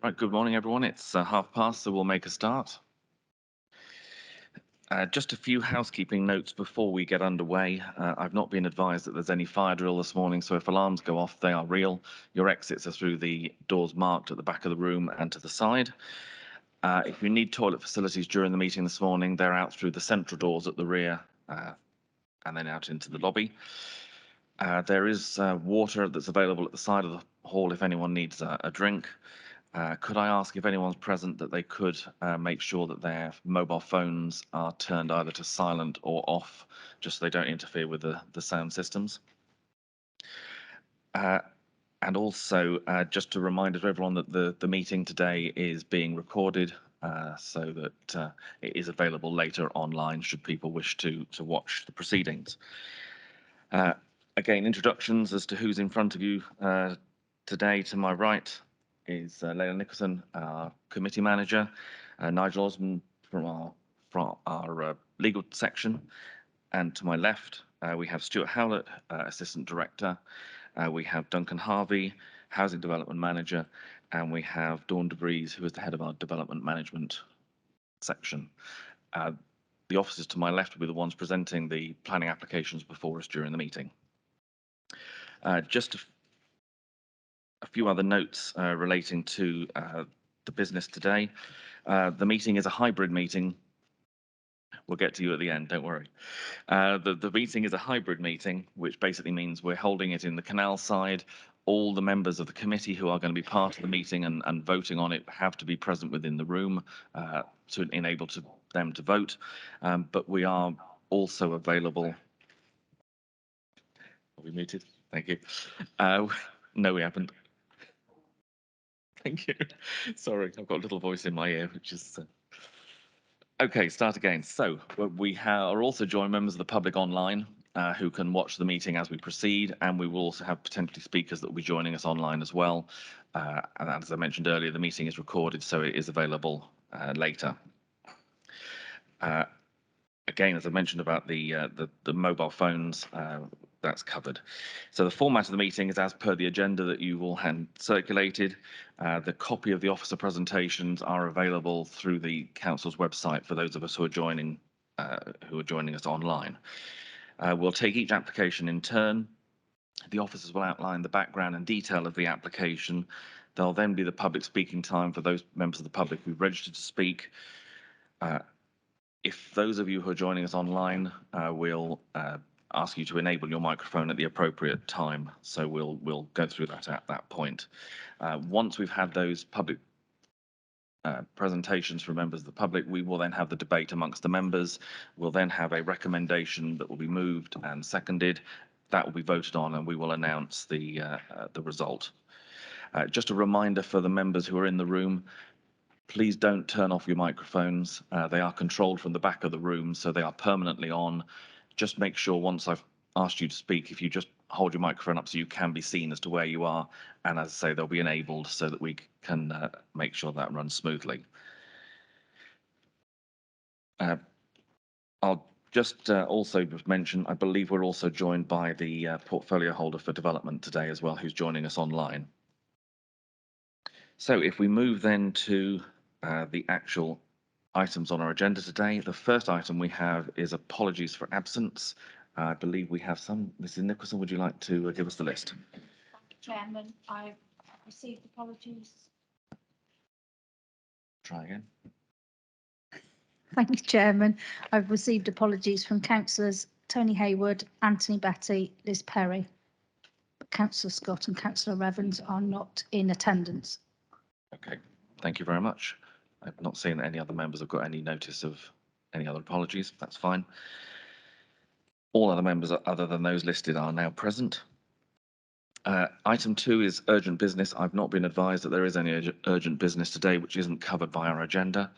Right, good morning, everyone. It's past, so we'll make a start. Just a few housekeeping notes before we get underway. I've not been advised that there's any fire drill this morning, so if alarms go off, they are real. Your exits are through the doors marked at the back of the room and to the side. If you need toilet facilities during the meeting this morning, they're out through the central doors at the rear and then out into the lobby. There is water that's available at the side of the hall if anyone needs a drink. Could I ask if anyone's present that they could make sure that their mobile phones are turned either to silent or off, just so they don't interfere with the sound systems? And also, just a reminder to everyone that the meeting today is being recorded, so that it is available later online should people wish to watch the proceedings. Again, introductions as to who's in front of you today. To my right is Leila Nicholson, our committee manager, Nigel Osmond from our legal section, and to my left we have Stuart Howlett, assistant director. We have Duncan Harvey, housing development manager, and we have Dawn DeVries, who is the head of our development management section. The officers to my left will be the ones presenting the planning applications before us during the meeting. Just a few other notes relating to the business today. The meeting is a hybrid meeting. We'll get to you at the end, don't worry. The meeting is a hybrid meeting, which basically means we're holding it in the canal side. All the members of the committee who are going to be part of the meeting and voting on it have to be present within the room to enable them to vote. But we are also available. Are we muted? Thank you. No, we haven't. Thank you. Sorry, I've got a little voice in my ear, which is... Okay, start again. So we are also joined members of the public online who can watch the meeting as we proceed, and we will also have potentially speakers that will be joining us online as well. And as I mentioned earlier, the meeting is recorded, so it is available later. Again, as I mentioned about the mobile phones, that's covered. So the format of the meeting is as per the agenda that you all had circulated. The copy of the officer presentations are available through the council's website for those of us who are joining us online. We'll take each application in turn. The officers will outline the background and detail of the application. There'll then be the public speaking time for those members of the public who've registered to speak. If those of you who are joining us online, we'll ask you to enable your microphone at the appropriate time. So we'll go through that at that point. Once we've had those public presentations from members of the public, we will then have the debate amongst the members. We'll then have a recommendation that will be moved and seconded. That will be voted on, and we will announce the result. Just a reminder for the members who are in the room, please don't turn off your microphones. They are controlled from the back of the room, so they are permanently on. Just make sure once I've asked you to speak, if you just hold your microphone up so you can be seen as to where you are, and as I say, they'll be enabled so that we can make sure that runs smoothly. I'll just also mention, I believe we're also joined by the portfolio holder for development today as well, who's joining us online. So if we move then to the actual items on our agenda today, the first item we have is apologies for absence. I believe we have some. Mrs. Nicholson, would you like to give us the list? Thank you, Chairman. I've received apologies. Try again. Thank you, Chairman. I've received apologies from councillors Tony Hayward, Anthony Batty, Liz Perry. But Councillor Scott and Councillor Evans are not in attendance. Okay, thank you very much. I've not seen that any other members have got any notice of any other apologies. That's fine. All other members other than those listed are now present. Item 2 is urgent business. I've not been advised that there is any urgent business today which isn't covered by our agenda.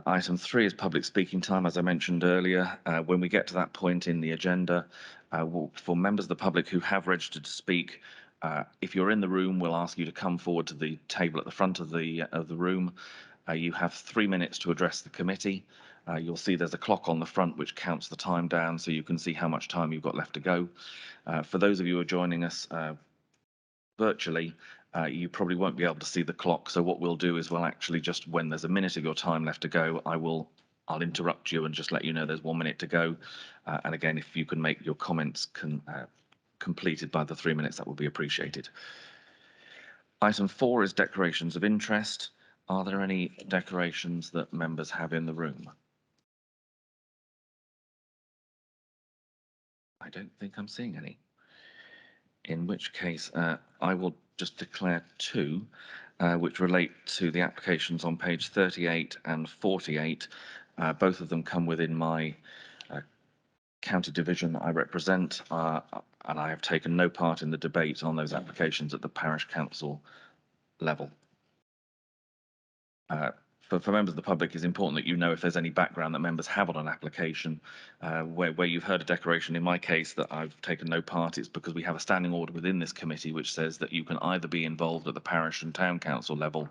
Item 3 is public speaking time, as I mentioned earlier. When we get to that point in the agenda, for members of the public who have registered to speak, if you're in the room, we'll ask you to come forward to the table at the front of the room. You have 3 minutes to address the committee. You'll see there's a clock on the front which counts the time down, so you can see how much time you've got left to go. For those of you who are joining us virtually, You probably won't be able to see the clock, so what we'll do is we'll actually just, when there's a minute of your time left to go, I'll interrupt you and just let you know there's 1 minute to go. And again, if you can make your comments completed by the 3 minutes, that would be appreciated. Item 4 is declarations of interest. Are there any declarations that members have in the room? I don't think I'm seeing any. In which case, I will just declare 2, which relate to the applications on page 38 and 48. Both of them come within my county division that I represent, and I have taken no part in the debate on those applications at the parish council level. For members of the public, it's important that you know if there's any background that members have on an application. Where you've heard a declaration, in my case, that I've taken no part, it's because we have a standing order within this committee which says that you can either be involved at the parish and town council level,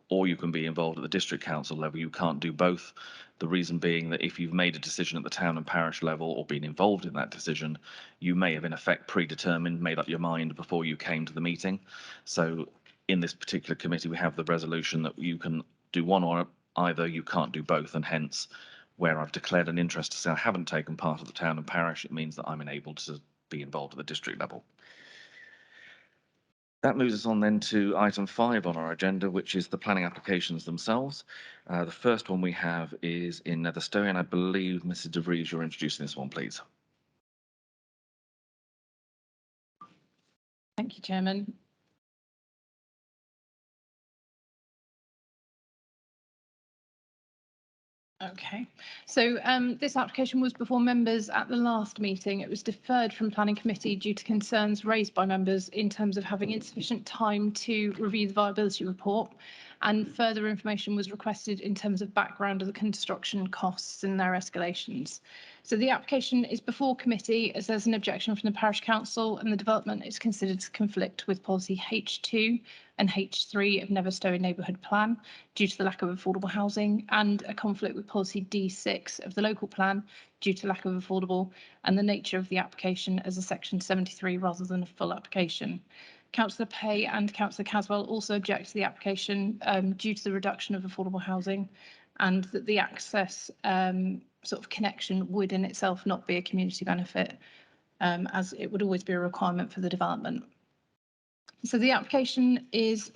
or you can be involved at the district council level. You can't do both. The reason being that if you've made a decision at the town and parish level or been involved in that decision, you may have in effect predetermined, made up your mind before you came to the meeting. So in this particular committee, we have the resolution that you can do one or either, you can't do both, and hence where I've declared an interest to say I haven't taken part of the town and parish, it means that I'm enabled to be involved at the district level. That moves us on then to item 5 on our agenda, which is the planning applications themselves. The first one we have is in Netherstowe, and I believe Mrs. De Vries, you're introducing this one, please. Thank you, Chairman. Okay, so this application was before members at the last meeting. It was deferred from Planning Committee due to concerns raised by members in terms of having insufficient time to review the viability report, and further information was requested in terms of background of the construction costs and their escalations. So the application is before committee as there's an objection from the parish council, and the development is considered to conflict with policy H2 and H3 of Netherstowe Neighbourhood Plan due to the lack of affordable housing, and a conflict with policy D6 of the local plan due to lack of affordable, and the nature of the application as a section 73 rather than a full application. Councillor Pay and Councillor Caswell also object to the application due to the reduction of affordable housing, and that the access sort of connection would in itself not be a community benefit, as it would always be a requirement for the development. So the application is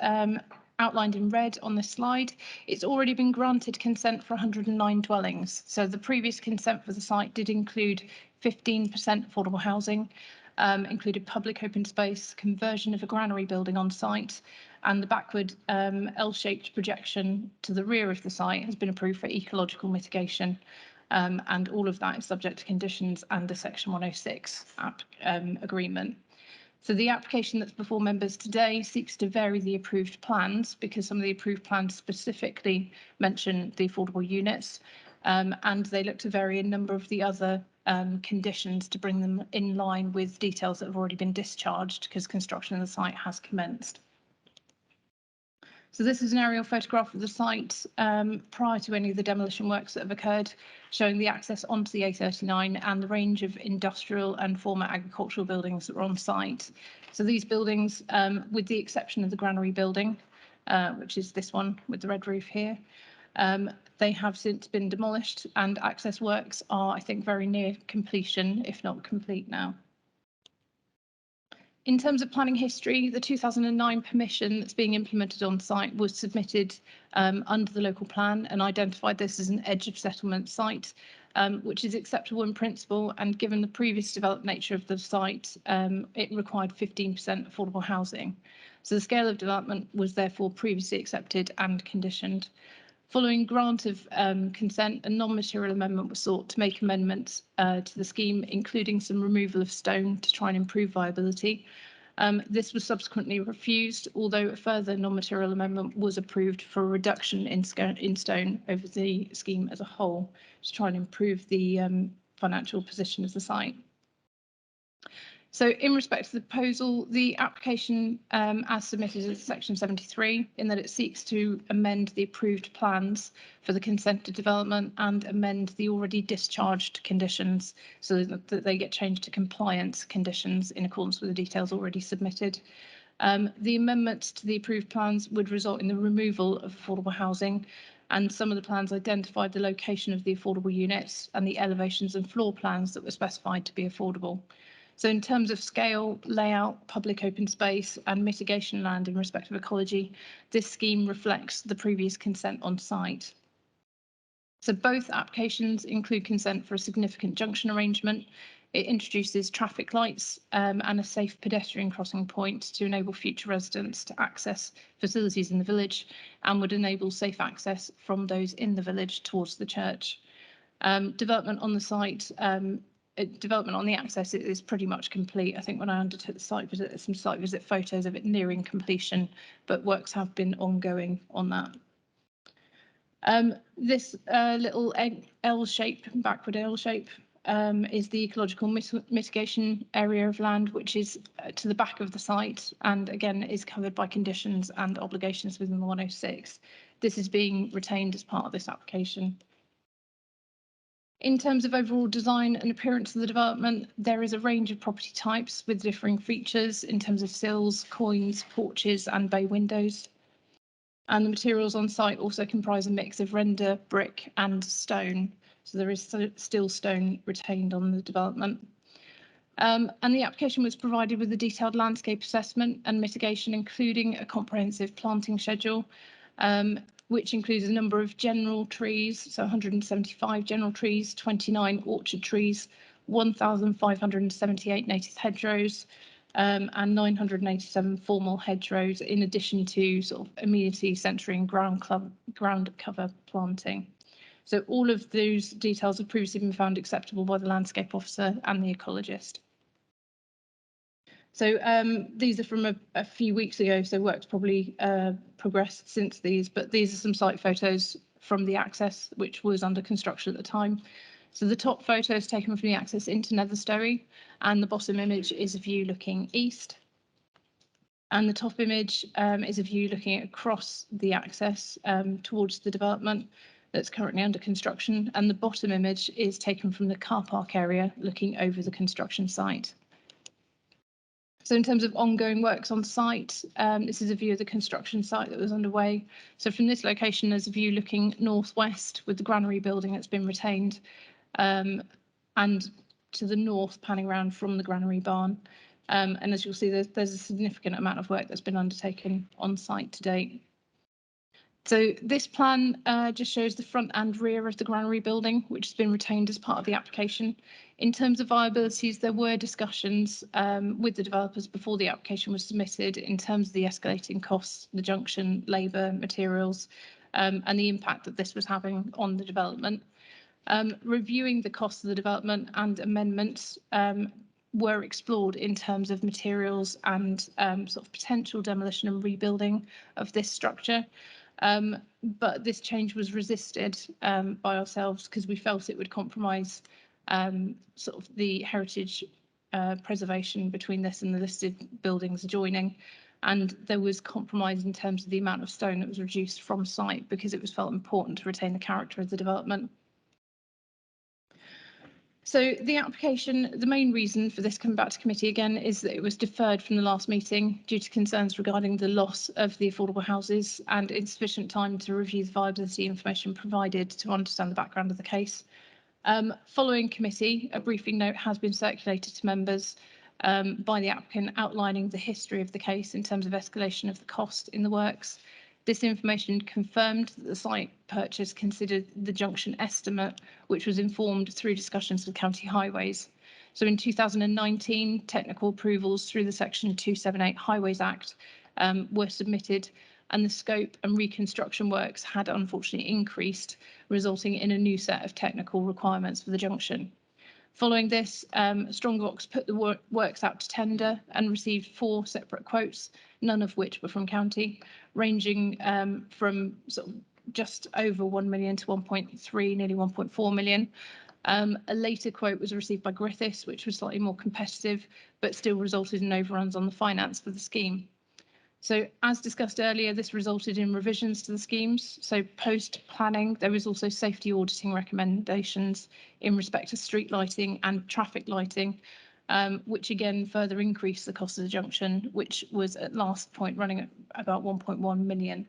outlined in red on this slide. It's already been granted consent for 109 dwellings. So the previous consent for the site did include 15% affordable housing, included public open space, conversion of a granary building on site, and the backward L-shaped projection to the rear of the site has been approved for ecological mitigation. And all of that is subject to conditions and a Section 106 agreement. So the application that's before members today seeks to vary the approved plans because some of the approved plans specifically mention the affordable units, and they look to vary a number of the other conditions to bring them in line with details that have already been discharged because construction of the site has commenced. So this is an aerial photograph of the site prior to any of the demolition works that have occurred, showing the access onto the A39 and the range of industrial and former agricultural buildings that were on site. So these buildings, with the exception of the granary building, which is this one with the red roof here, they have since been demolished, and access works are, I think, very near completion, if not complete now. In terms of planning history, the 2009 permission that's being implemented on site was submitted under the local plan and identified this as an edge of settlement site, which is acceptable in principle, and given the previous developed nature of the site, it required 15% affordable housing. So the scale of development was therefore previously accepted and conditioned. Following grant of consent, a non-material amendment was sought to make amendments to the scheme, including some removal of stone to try and improve viability. This was subsequently refused, although a further non-material amendment was approved for a reduction in stone over the scheme as a whole to try and improve the financial position of the site. So in respect to the proposal, the application as submitted is section 73 in that it seeks to amend the approved plans for the consented development and amend the already discharged conditions so that they get changed to compliance conditions in accordance with the details already submitted. The amendments to the approved plans would result in the removal of affordable housing, and some of the plans identified the location of the affordable units and the elevations and floor plans that were specified to be affordable. So in terms of scale, layout, public open space and mitigation land in respect of ecology, this scheme reflects the previous consent on site. So both applications include consent for a significant junction arrangement. It introduces traffic lights and a safe pedestrian crossing point to enable future residents to access facilities in the village and would enable safe access from those in the village towards the church. Development on the site, development on the access is pretty much complete. I think when I undertook the site visit, there's some site visit photos of it nearing completion, but works have been ongoing on that. This little L shape, backward L shape, is the ecological mitigation area of land, which is to the back of the site and again is covered by conditions and obligations within the 106. This is being retained as part of this application. In terms of overall design and appearance of the development, there is a range of property types with differing features in terms of sills, coins, porches and bay windows. And the materials on site also comprise a mix of render, brick and stone. So there is still stone retained on the development. And the application was provided with a detailed landscape assessment and mitigation, including a comprehensive planting schedule, which includes a number of general trees, so 175 general trees, 29 orchard trees, 1,578 native hedgerows, and 987 formal hedgerows, in addition to sort of amenity centering ground cover planting. So all of those details have previously been found acceptable by the landscape officer and the ecologist. So these are from a few weeks ago, so work's probably progressed since these, but these are some site photos from the access, which was under construction at the time. So the top photo is taken from the access into Netherstowe, and the bottom image is a view looking east. And the top image is a view looking across the access towards the development that's currently under construction. And the bottom image is taken from the car park area looking over the construction site. So in terms of ongoing works on site, this is a view of the construction site that was underway. So from this location, there's a view looking northwest with the granary building that's been retained, and to the north, panning around from the granary barn. And as you'll see, there's a significant amount of work that's been undertaken on site to date. So this plan just shows the front and rear of the granary building, which has been retained as part of the application. In terms of viabilities, there were discussions with the developers before the application was submitted in terms of the escalating costs, the junction, labour, materials, and the impact that this was having on the development. Reviewing the costs of the development and amendments were explored in terms of materials and sort of potential demolition and rebuilding of this structure. But this change was resisted by ourselves because we felt it would compromise sort of the heritage preservation between this and the listed buildings adjoining. And there was compromise in terms of the amount of stone that was reduced from site because it was felt important to retain the character of the development. So the application, the main reason for this coming back to committee again is that it was deferred from the last meeting due to concerns regarding the loss of the affordable houses and insufficient time to review the viability information provided to understand the background of the case. Following committee, a briefing note has been circulated to members by the applicant outlining the history of the case in terms of escalation of the cost in the works. This information confirmed that the site purchase considered the junction estimate, which was informed through discussions with County Highways. So in 2019, technical approvals through the Section 278 Highways Act were submitted, and the scope and reconstruction works had unfortunately increased, resulting in a new set of technical requirements for the junction. Following this, Strongbox put the works out to tender and received 4 separate quotes, none of which were from county, ranging from sort of just over 1 million to 1.3, nearly 1.4 million. A later quote was received by Griffiths, which was slightly more competitive, but still resulted in overruns on the finance for the scheme. So as discussed earlier, this resulted in revisions to the schemes. So post planning, there was also safety auditing recommendations in respect to street lighting and traffic lighting. which again further increased the cost of the junction, which was at last point running at about 1.1 million.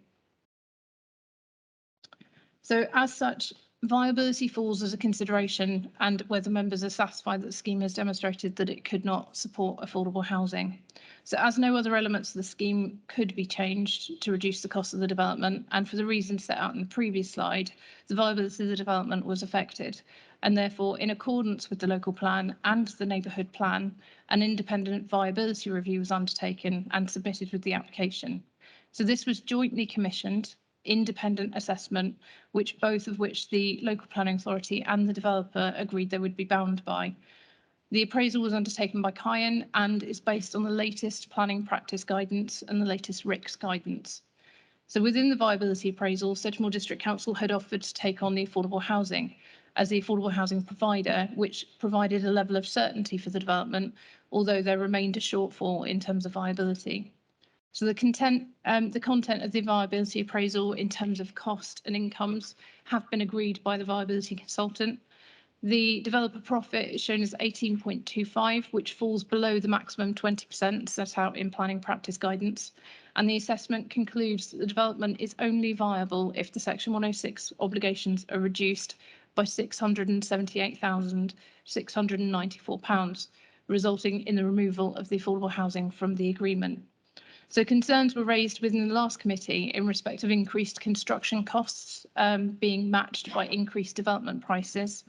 So as such, viability falls as a consideration, and whether members are satisfied that the scheme has demonstrated that it could not support affordable housing. So as no other elements of the scheme could be changed to reduce the cost of the development, and for the reasons set out in the previous slide, the viability of the development was affected. And therefore, in accordance with the local plan and the neighbourhood plan, an independent viability review was undertaken and submitted with the application. So this was jointly commissioned independent assessment, both of which the local planning authority and the developer agreed they would be bound by. The appraisal was undertaken by Cyan and is based on the latest planning practice guidance and the latest RICS guidance. So within the viability appraisal, Sedgemoor District Council had offered to take on the affordable housing as the affordable housing provider, which provided a level of certainty for the development, although there remained a shortfall in terms of viability. So the content of the viability appraisal in terms of cost and incomes have been agreed by the viability consultant. The developer profit is shown as 18.25, which falls below the maximum 20% set out in planning practice guidance. And the assessment concludes that the development is only viable if the Section 106 obligations are reduced by £678,694, resulting in the removal of the affordable housing from the agreement. So concerns were raised within the last committee in respect of increased construction costs being matched by increased development prices.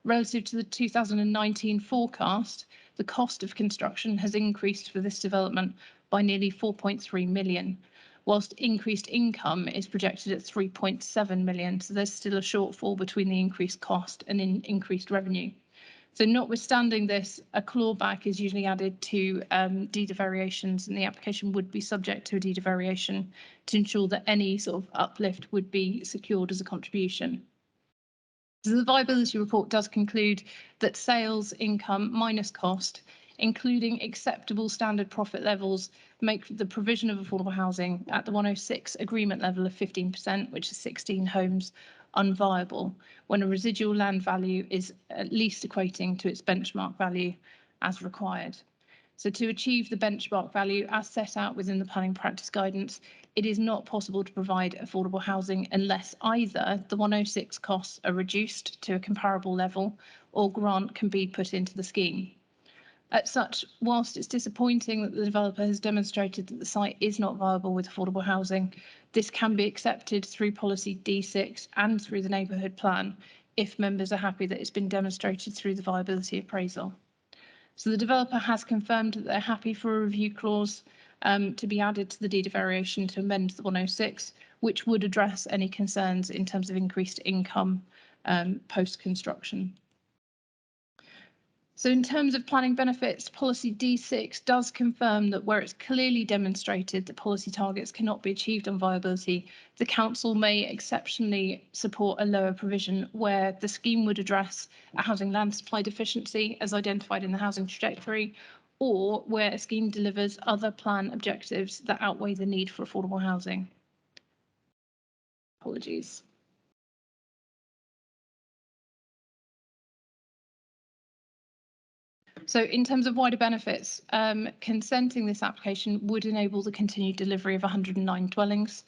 Relative to the 2019 forecast, the cost of construction has increased for this development by nearly 4.3 million, whilst increased income is projected at 3.7 million. So there's still a shortfall between the increased cost and increased revenue. So notwithstanding this, a clawback is usually added to deed of variations, and the application would be subject to a deed of variation to ensure that any sort of uplift would be secured as a contribution. So the viability report does conclude that sales income minus cost, including acceptable standard profit levels, make the provision of affordable housing at the 106 agreement level of 15%, which is 16 homes, unviable when a residual land value is at least equating to its benchmark value as required. So to achieve the benchmark value as set out within the planning practice guidance, it is not possible to provide affordable housing unless either the 106 costs are reduced to a comparable level or grant can be put into the scheme. As such, whilst it's disappointing that the developer has demonstrated that the site is not viable with affordable housing, this can be accepted through policy D6 and through the neighbourhood plan if members are happy that it's been demonstrated through the viability appraisal. So the developer has confirmed that they're happy for a review clause to be added to the deed of variation to amend the 106, which would address any concerns in terms of increased income post-construction. So in terms of planning benefits, policy D6 does confirm that where it's clearly demonstrated that policy targets cannot be achieved on viability, the council may exceptionally support a lower provision where the scheme would address a housing land supply deficiency as identified in the housing trajectory, or where a scheme delivers other plan objectives that outweigh the need for affordable housing. Apologies. So in terms of wider benefits, consenting this application would enable the continued delivery of 109 dwellings,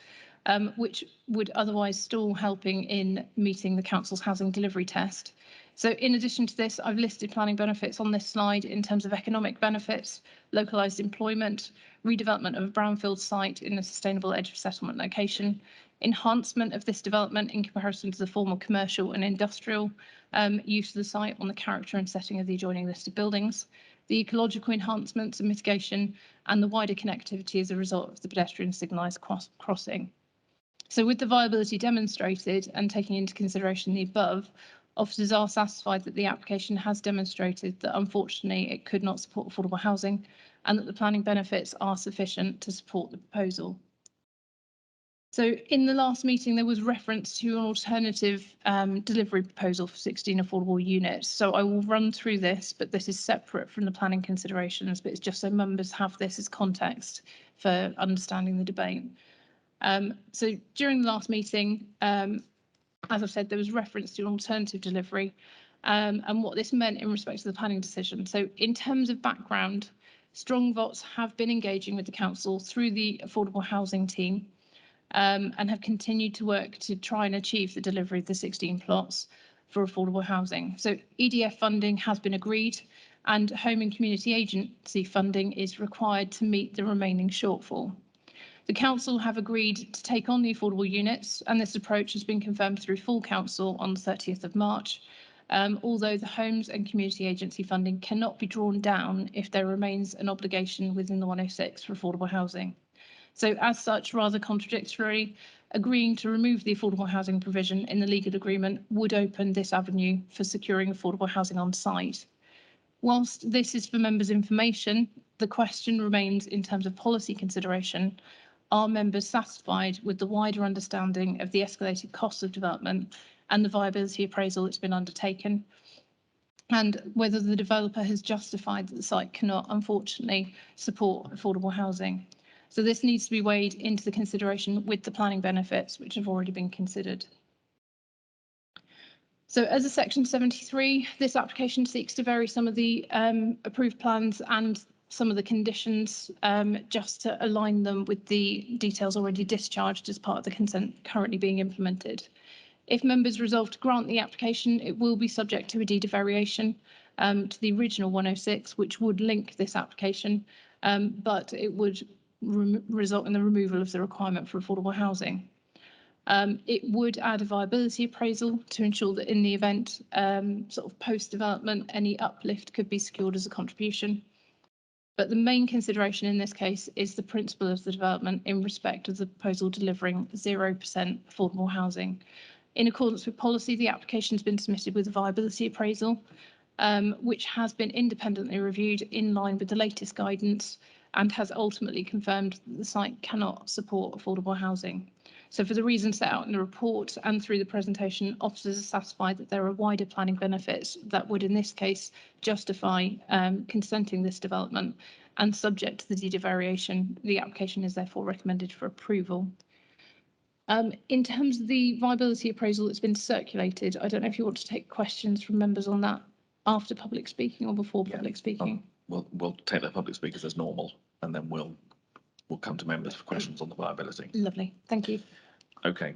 which would otherwise stall helping in meeting the council's housing delivery test. So in addition to this, I've listed planning benefits on this slide in terms of economic benefits, localised employment, redevelopment of a brownfield site in a sustainable edge of settlement location, enhancement of this development in comparison to the former commercial and industrial use of the site on the character and setting of the adjoining listed buildings, the ecological enhancements and mitigation, and the wider connectivity as a result of the pedestrian signalised crossing. So with the viability demonstrated and taking into consideration the above, officers are satisfied that the application has demonstrated that unfortunately it could not support affordable housing and that the planning benefits are sufficient to support the proposal. So in the last meeting, there was reference to an alternative delivery proposal for 16 affordable units. So I will run through this, but this is separate from the planning considerations, but it's just so members have this as context for understanding the debate. So during the last meeting, as I've said, there was reference to an alternative delivery. and what this meant in respect to the planning decision. So in terms of background, Strong Vots have been engaging with the council through the affordable housing team, and have continued to work to try and achieve the delivery of the 16 plots for affordable housing. So EDF funding has been agreed, and Home and Community Agency funding is required to meet the remaining shortfall. The council have agreed to take on the affordable units, and this approach has been confirmed through full council on the 30th of March. Although the Homes and Community Agency funding cannot be drawn down if there remains an obligation within the 106 for affordable housing. So as such, rather contradictory, agreeing to remove the affordable housing provision in the legal agreement would open this avenue for securing affordable housing on site. Whilst this is for members' information, the question remains in terms of policy consideration. Are members satisfied with the wider understanding of the escalated costs of development and the viability appraisal that's been undertaken? And whether the developer has justified that the site cannot, unfortunately, support affordable housing. So this needs to be weighed into the consideration with the planning benefits, which have already been considered. So as a section 73, this application seeks to vary some of the approved plans and some of the conditions just to align them with the details already discharged as part of the consent currently being implemented. If members resolve to grant the application, it will be subject to a deed of variation to the original 106, which would link this application, but it would result in the removal of the requirement for affordable housing. It would add a viability appraisal to ensure that in the event sort of post-development, any uplift could be secured as a contribution. But the main consideration in this case is the principle of the development in respect of the proposal delivering 0% affordable housing. In accordance with policy, the application has been submitted with a viability appraisal, which has been independently reviewed in line with the latest guidance and has ultimately confirmed that the site cannot support affordable housing. So for the reasons set out in the report and through the presentation, officers are satisfied that there are wider planning benefits that would, in this case, justify consenting this development, and subject to the deed of variation, the application is therefore recommended for approval. In terms of the viability appraisal that's been circulated, I don't know if you want to take questions from members on that after public speaking or before public speaking. We'll take the public speakers as normal, and then we'll come to members for questions on the viability. Lovely, thank you. Okay,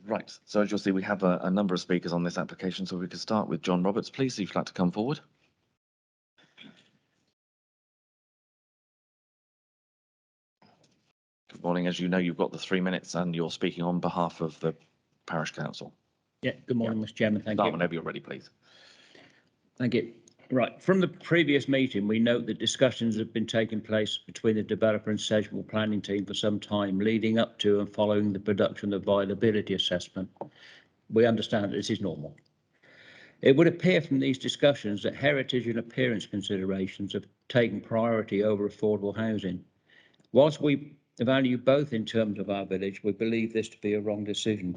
right. So as you'll see, we have a number of speakers on this application, so we could start with John Roberts, please, if you'd like to come forward. Good morning. As you know, you've got the 3 minutes and you're speaking on behalf of the Parish Council. Yeah, good morning, Mr. Chairman. Thank Start you. whenever you're ready, please. Thank you. Right, from the previous meeting, we note that discussions have been taking place between the developer and Sedgemoor planning team for some time, leading up to and following the production of the viability assessment. We understand that this is normal. It would appear from these discussions that heritage and appearance considerations have taken priority over affordable housing. Whilst we value both in terms of our village, we believe this to be a wrong decision.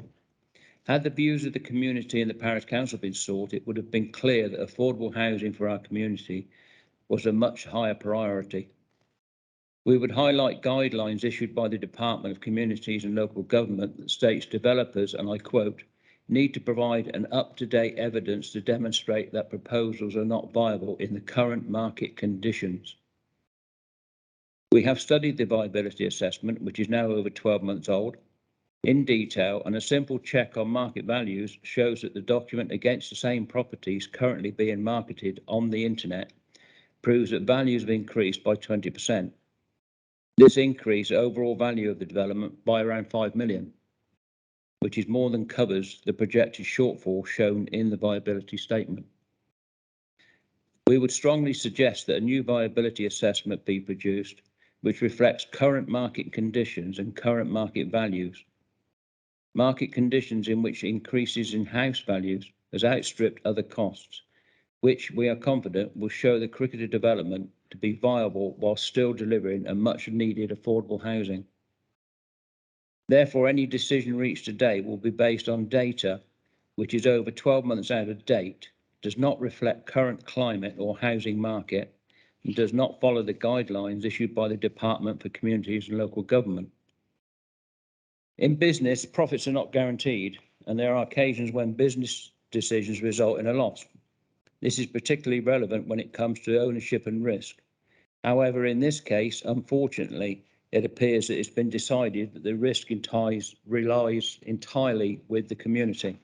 Had the views of the community and the parish council been sought, it would have been clear that affordable housing for our community was a much higher priority. We would highlight guidelines issued by the Department of Communities and Local Government that states developers, and I quote, need to provide an up-to-date evidence to demonstrate that proposals are not viable in the current market conditions. We have studied the viability assessment, which is now over 12 months old, in detail, and a simple check on market values shows that the document against the same properties currently being marketed on the internet proves that values have increased by 20%. This increased overall value of the development by around 5 million, which is more than covers the projected shortfall shown in the viability statement. We would strongly suggest that a new viability assessment be produced, which reflects current market conditions and current market values. Market conditions in which increases in house values has outstripped other costs, which we are confident will show the cricketer development to be viable while still delivering a much needed affordable housing. Therefore, any decision reached today will be based on data which is over 12 months out of date, does not reflect current climate or housing market, and does not follow the guidelines issued by the Department for Communities and Local Government. In business, profits are not guaranteed, and there are occasions when business decisions result in a loss. This is particularly relevant when it comes to ownership and risk. However, in this case, unfortunately, it appears that it's been decided that the risk relies entirely with the community.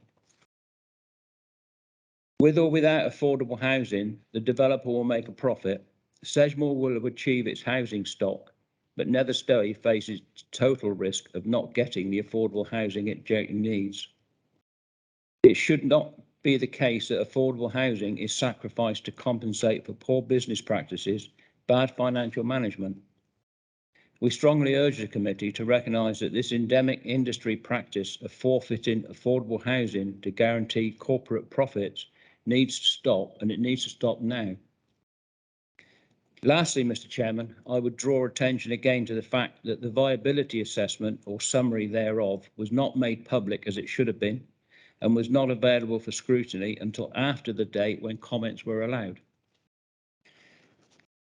With or without affordable housing, the developer will make a profit. Sedgemoor will have achieved its housing stock, but Nether Stowey faces total risk of not getting the affordable housing it genuinely needs. It should not be the case that affordable housing is sacrificed to compensate for poor business practices, bad financial management. We strongly urge the committee to recognise that this endemic industry practice of forfeiting affordable housing to guarantee corporate profits needs to stop, and it needs to stop now. Lastly, Mr. Chairman, I would draw attention again to the fact that the viability assessment or summary thereof was not made public as it should have been and was not available for scrutiny until after the date when comments were allowed.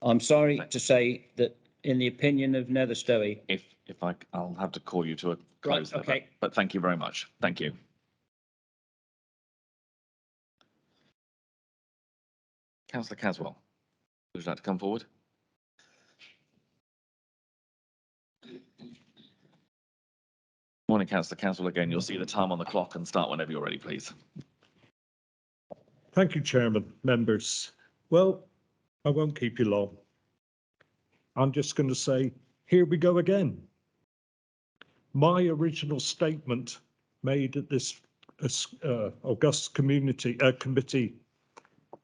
I'm sorry to say that in the opinion of Nether Stowey. I'll have to call you to a close. Right, okay. But thank you very much. Thank you. Councillor Caswell, would you like to come forward? Morning, Councillor Caswell. Again, you'll see the time on the clock and start whenever you're ready, please. Thank you, Chairman, members. Well, I won't keep you long. I'm just going to say, here we go again. My original statement made at this August committee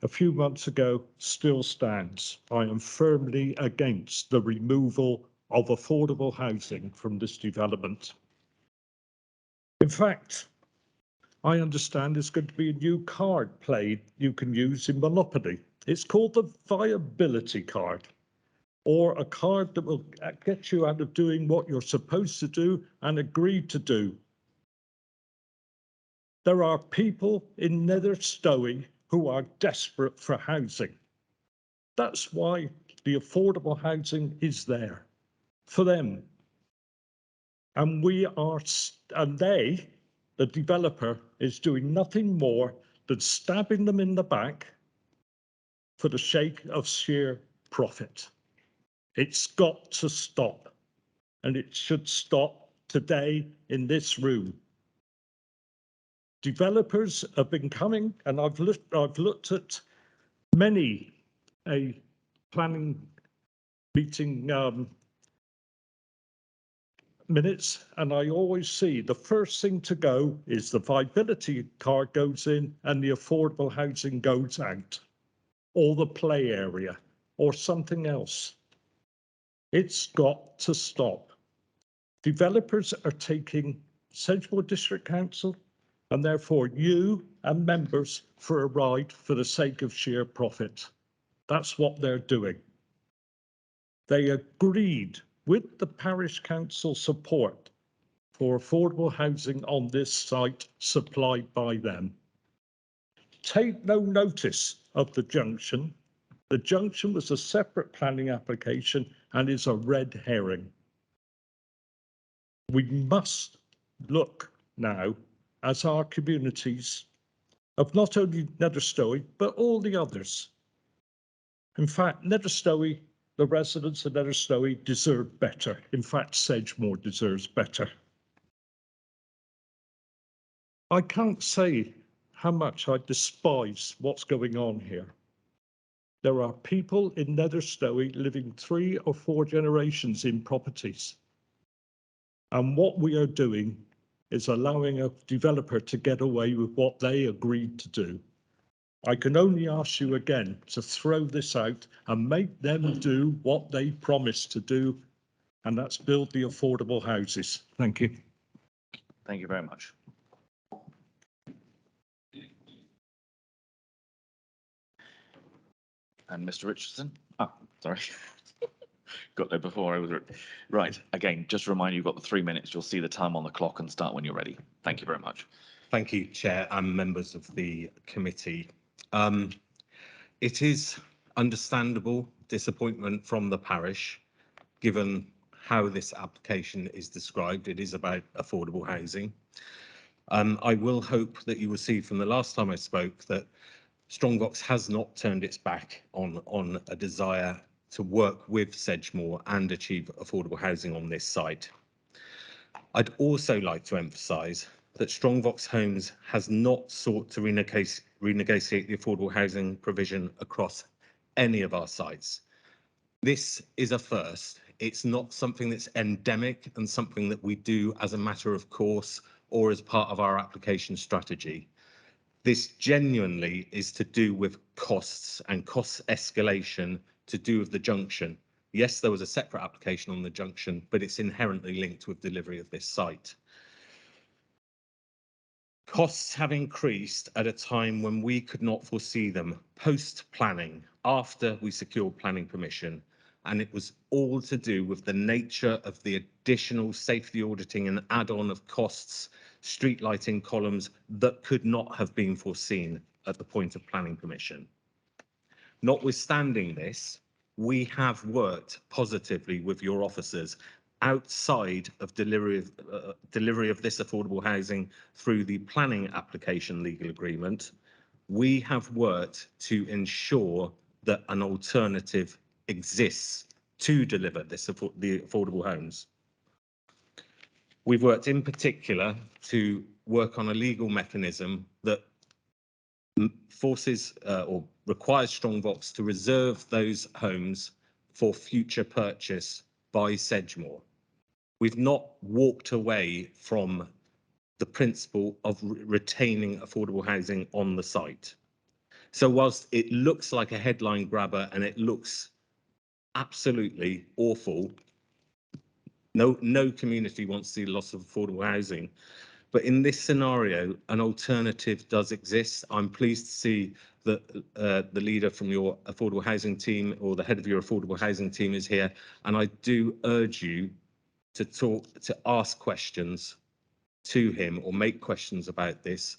a few months ago still stands. I am firmly against the removal of affordable housing from this development. In fact, I understand there's going to be a new card played you can use in Monopoly. It's called the Viability card, or a card that will get you out of doing what you're supposed to do and agreed to do. There are people in Nether Stowey who are desperate for housing. That's why the affordable housing is there for them. And the developer is doing nothing more than stabbing them in the back for the sake of sheer profit. It's got to stop, and it should stop today in this room. Developers have been coming, and I've looked at many a planning meeting minutes, and I always see the first thing to go is the viability card goes in and the affordable housing goes out, or the play area, or something else. It's got to stop. Developers are taking Sedgemoor District Council and therefore you and members for a ride for the sake of sheer profit. That's what they're doing. They agreed with the parish council support for affordable housing on this site supplied by them. Take no notice of the junction. The junction was a separate planning application and is a red herring. We must look now as our communities of not only Nether Stowey, but all the others. In fact, Nether Stowey, the residents of Nether Stowey deserve better. In fact, Sedgemoor deserves better. I can't say how much I despise what's going on here. There are people in Nether Stowey living 3 or 4 generations in properties. And what we are doing is allowing a developer to get away with what they agreed to do. I can only ask you again to throw this out and make them do what they promised to do, and that's build the affordable houses. Thank you. Thank you very much. And Mr. Richardson? Oh, sorry. Got there before I was right. Again, just to remind you, you've got the 3 minutes. You'll see the time on the clock and start when you're ready. Thank you very much. Thank you, Chair and members of the committee. It is understandable disappointment from the parish, given how this application is described. It is about affordable housing. I will hope that you will see from the last time I spoke that Strongbox has not turned its back on a desire to work with Sedgemoor and achieve affordable housing on this site. I'd also like to emphasise that Strongbox Homes has not sought to renegotiate the affordable housing provision across any of our sites. This is a first. It's not something that's endemic and something that we do as a matter of course or as part of our application strategy. This genuinely is to do with costs and cost escalation to do with the junction. Yes, there was a separate application on the junction, but it's inherently linked with delivery of this site. Costs have increased at a time when we could not foresee them post-planning, after we secured planning permission, and it was all to do with the nature of the additional safety auditing and add-on of costs, street lighting columns that could not have been foreseen at the point of planning permission. Notwithstanding this, we have worked positively with your officers outside of delivery of this affordable housing through the planning application legal agreement. We have worked to ensure that an alternative exists to deliver the affordable homes. We've worked in particular to work on a legal mechanism that forces or requires Strongbox to reserve those homes for future purchase by Sedgemoor. We've not walked away from the principle of retaining affordable housing on the site. So whilst it looks like a headline grabber and it looks absolutely awful, no community wants to see the loss of affordable housing. But in this scenario, an alternative does exist. I'm pleased to see that the leader from your affordable housing team or the head of your affordable housing team is here. And I do urge you to ask questions to him or make questions about this,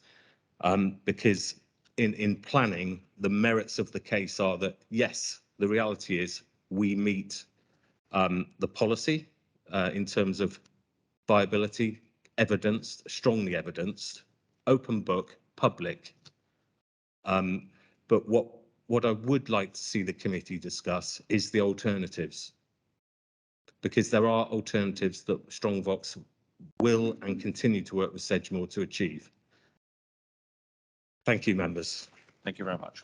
because in planning, the merits of the case are that, yes, the reality is we meet the policy in terms of viability, evidenced, strongly evidenced, open book, public. But what I would like to see the committee discuss is the alternatives, because there are alternatives that Strongbox will and continue to work with Sedgemoor to achieve. Thank you, members. Thank you very much.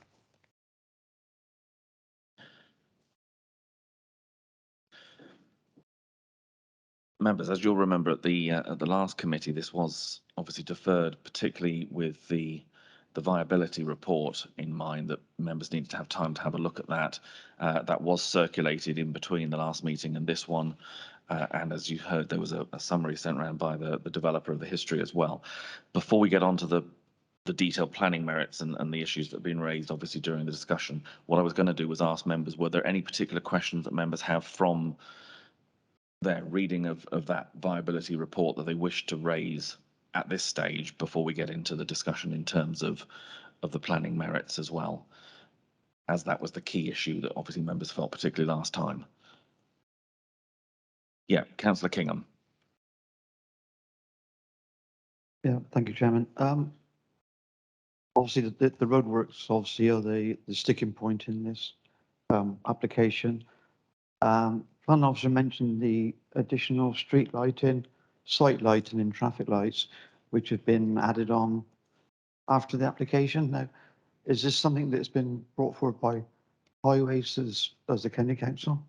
Members, as you'll remember at the last committee, this was obviously deferred, particularly with the viability report in mind, that members needed to have time to have a look at that. That was circulated in between the last meeting and this one. And as you heard, there was a summary sent around by the developer of the history as well. Before we get on to the detailed planning merits and the issues that have been raised, obviously, during the discussion, what I was going to do was ask members, were there any particular questions that members have from their reading of that viability report that they wish to raise at this stage before we get into the discussion in terms of the planning merits as well, as that was the key issue that obviously members felt particularly last time. Yeah, Councillor Kingham. Yeah, thank you, Chairman. Obviously, the roadworks obviously are the sticking point in this application. Planning officer mentioned the additional street lighting, site lighting and traffic lights, which have been added on after the application. Now, is this something that's been brought forward by Highways as the County Council?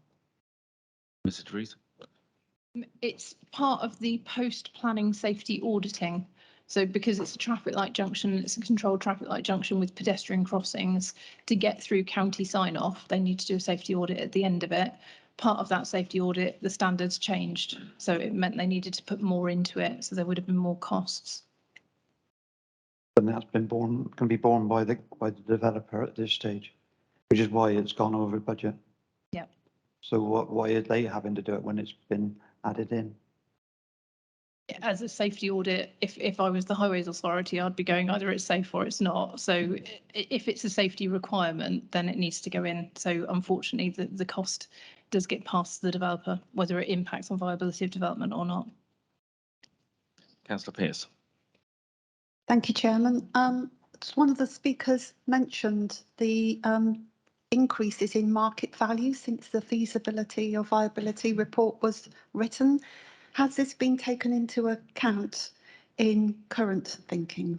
Mr. Drees. It's part of the post-planning safety auditing. So because it's a traffic light junction, it's a controlled traffic light junction with pedestrian crossings, to get through county sign-off, they need to do a safety audit at the end of it. Part of that safety audit, the standards changed, so it meant they needed to put more into it, so there would have been more costs. And that's been can be borne by the developer at this stage, which is why it's gone over budget. Yeah. So why are they having to do it when it's been added in? As a safety audit, if I was the Highways Authority, I'd be going either it's safe or it's not. So if it's a safety requirement, then it needs to go in. So unfortunately, the cost does get passed to the developer, whether it impacts on viability of development or not. Councillor Pearce. Thank you, Chairman. One of the speakers mentioned the increases in market value since the feasibility or viability report was written. Has this been taken into account in current thinking?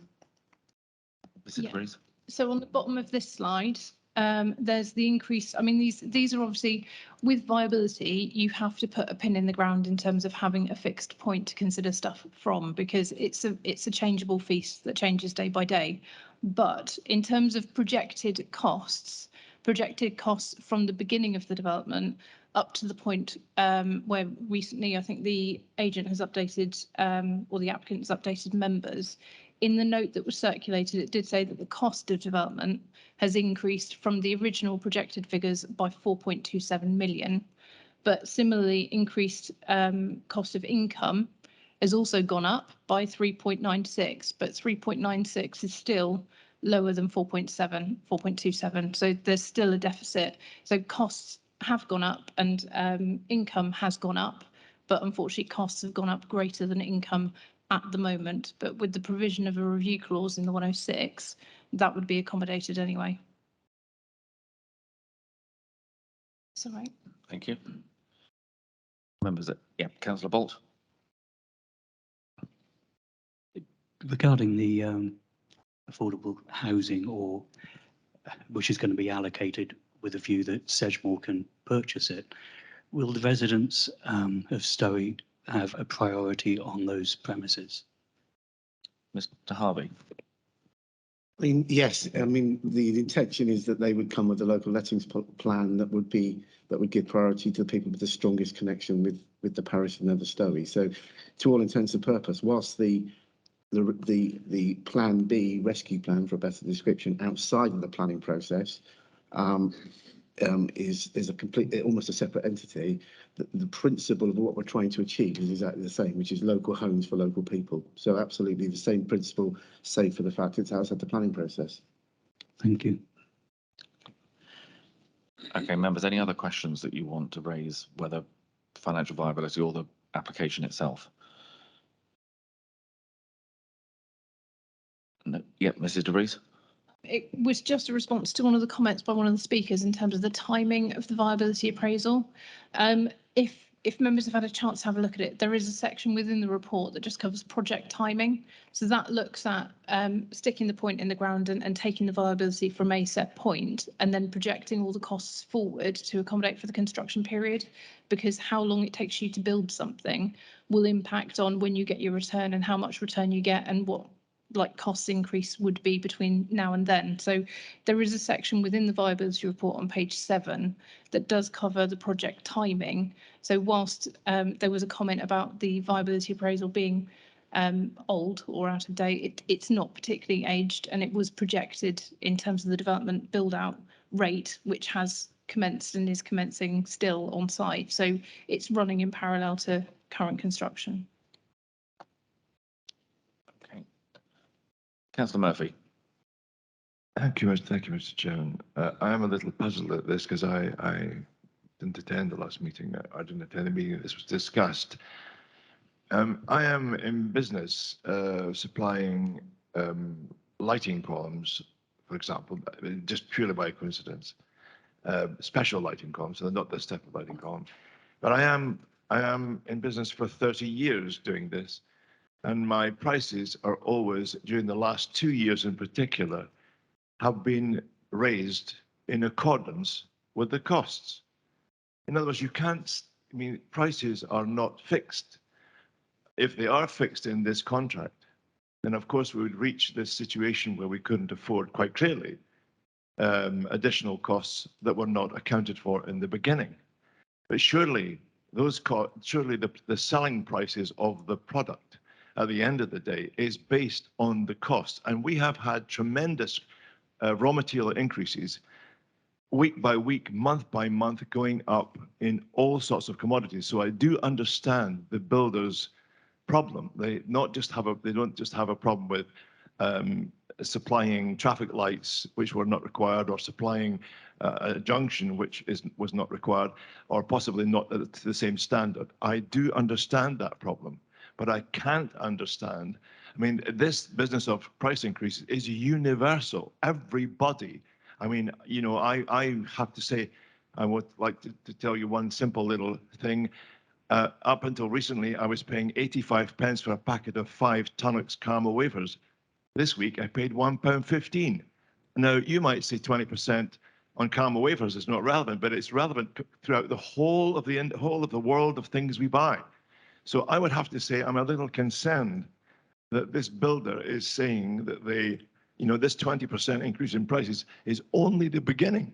Mrs. Yeah. Breeze? So on the bottom of this slide, there's the increase. I mean, these are obviously with viability, you have to put a pin in the ground in terms of having a fixed point to consider stuff from, because it's a changeable feast that changes day by day. But in terms of projected costs from the beginning of the development up to the point where recently I think the agent has updated or the applicant has updated members. In the note that was circulated, it did say that the cost of development has increased from the original projected figures by 4.27 million, but similarly increased cost of income has also gone up by 3.96, but 3.96 is still lower than 4.27. So there's still a deficit. So costs have gone up and income has gone up, but unfortunately costs have gone up greater than income at the moment. But with the provision of a review clause in the 106, that would be accommodated anyway. It's all right. Thank you. Members, yeah, Councillor Bolt. Regarding the affordable housing, or which is going to be allocated with a view that Sedgemoor can purchase it, will the residents of Stowe have a priority on those premises? Mr. Harvey. I mean, yes. I mean, the intention is that they would come with a local lettings plan that would give priority to the people with the strongest connection with the parish and the Stowe. So, to all intents and purposes, whilst the Plan B rescue plan, for a better description, outside of the planning process, is a complete, almost a separate entity. The principle of what we're trying to achieve is exactly the same, which is local homes for local people. So absolutely the same principle, save for the fact it's outside the planning process. Thank you. Okay, members, any other questions that you want to raise, whether financial viability or the application itself? No. Yep, Mrs. De Vries. It was just a response to one of the comments by one of the speakers in terms of the timing of the viability appraisal. If members have had a chance to have a look at it, there is a section within the report that just covers project timing. So that looks at sticking the point in the ground and taking the viability from a set point and then projecting all the costs forward to accommodate for the construction period, because how long it takes you to build something will impact on when you get your return and how much return you get and what cost increase would be between now and then. So there is a section within the viability report on page 7 that does cover the project timing. So whilst there was a comment about the viability appraisal being old or out of date, it's not particularly aged, and it was projected in terms of the development build out rate, which has commenced and is commencing still on site. So it's running in parallel to current construction. Councillor Murphy. Thank you, Mr. Chairman. I am a little puzzled at this because I didn't attend the last meeting. I didn't attend the meeting that this was discussed. I am in business supplying lighting columns, for example, just purely by coincidence. Special lighting columns, so not this type of lighting column. But I am in business for 30 years doing this. And my prices are always, during the last 2 years in particular, have been raised in accordance with the costs. In other words, you can't, I mean, prices are not fixed. If they are fixed in this contract, then of course we would reach this situation where we couldn't afford, quite clearly, additional costs that were not accounted for in the beginning. But surely those surely the selling prices of the product at the end of the day is based on the cost. And we have had tremendous raw material increases week by week, month by month, going up in all sorts of commodities. So I do understand the builders' problem. They don't just have a problem with supplying traffic lights which were not required, or supplying a junction which was not required, or possibly not to the same standard. I do understand that problem. But I can't understand I mean, this business of price increases is universal. Everybody. I mean, you know, I have to say, I would like to tell you one simple little thing. Up until recently, I was paying 85 pence for a packet of 5 Tunnocks caramel wafers. This week, I paid £1.15. Now, you might say 20% on caramel wafers is not relevant, but it's relevant throughout the whole of the world of things we buy. So I would have to say I'm a little concerned that this builder is saying that this 20% increase in prices is only the beginning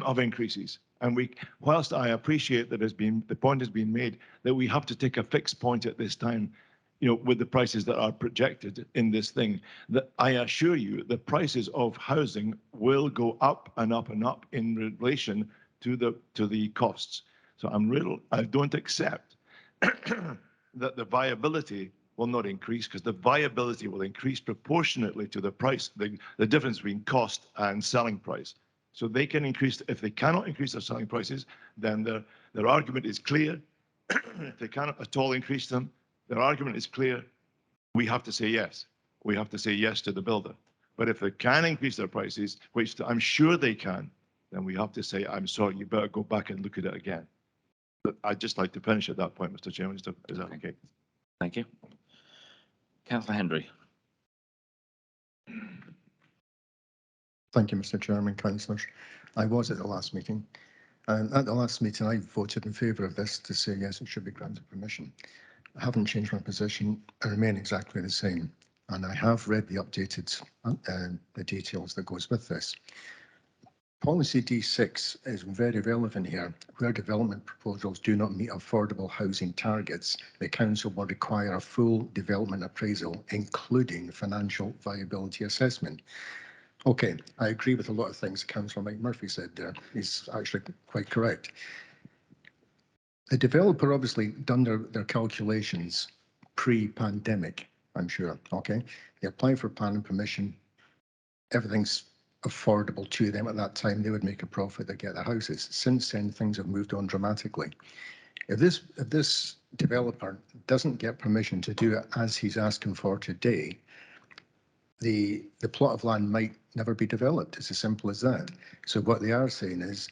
of increases. And whilst I appreciate that the point has been made that we have to take a fixed point at this time, with the prices that are projected in this thing, that I assure you the prices of housing will go up and up and up in relation to the costs. So I don't accept that the viability will not increase, because the viability will increase proportionately to the price, the difference between cost and selling price. So they can increase. If they cannot increase their selling prices, then their argument is clear. If they cannot at all increase them, their argument is clear. We have to say yes. We have to say yes to the builder. But if they can increase their prices, which I'm sure they can, then we have to say, I'm sorry, you better go back and look at it again. But I'd just like to finish at that point, Mr. Chairman. Is that okay? Thank you. Councillor Hendry. Thank you, Mr. Chairman, councillors. I was at the last meeting, and at the last meeting I voted in favour of this to say yes, it should be granted permission. I haven't changed my position. I remain exactly the same, and I have read the updated the details that goes with this. Policy D6 is very relevant here. Where development proposals do not meet affordable housing targets, the council will require a full development appraisal, including financial viability assessment. Okay, I agree with a lot of things Councillor Mike Murphy said there. He's actually quite correct. The developer obviously done their calculations pre-pandemic, I'm sure, okay? They applied for planning permission. Everything's affordable to them at that time. They would make a profit, they get the houses. Since then, things have moved on dramatically. If this developer doesn't get permission to do it as he's asking for today, the plot of land might never be developed. It's as simple as that. So what they are saying is,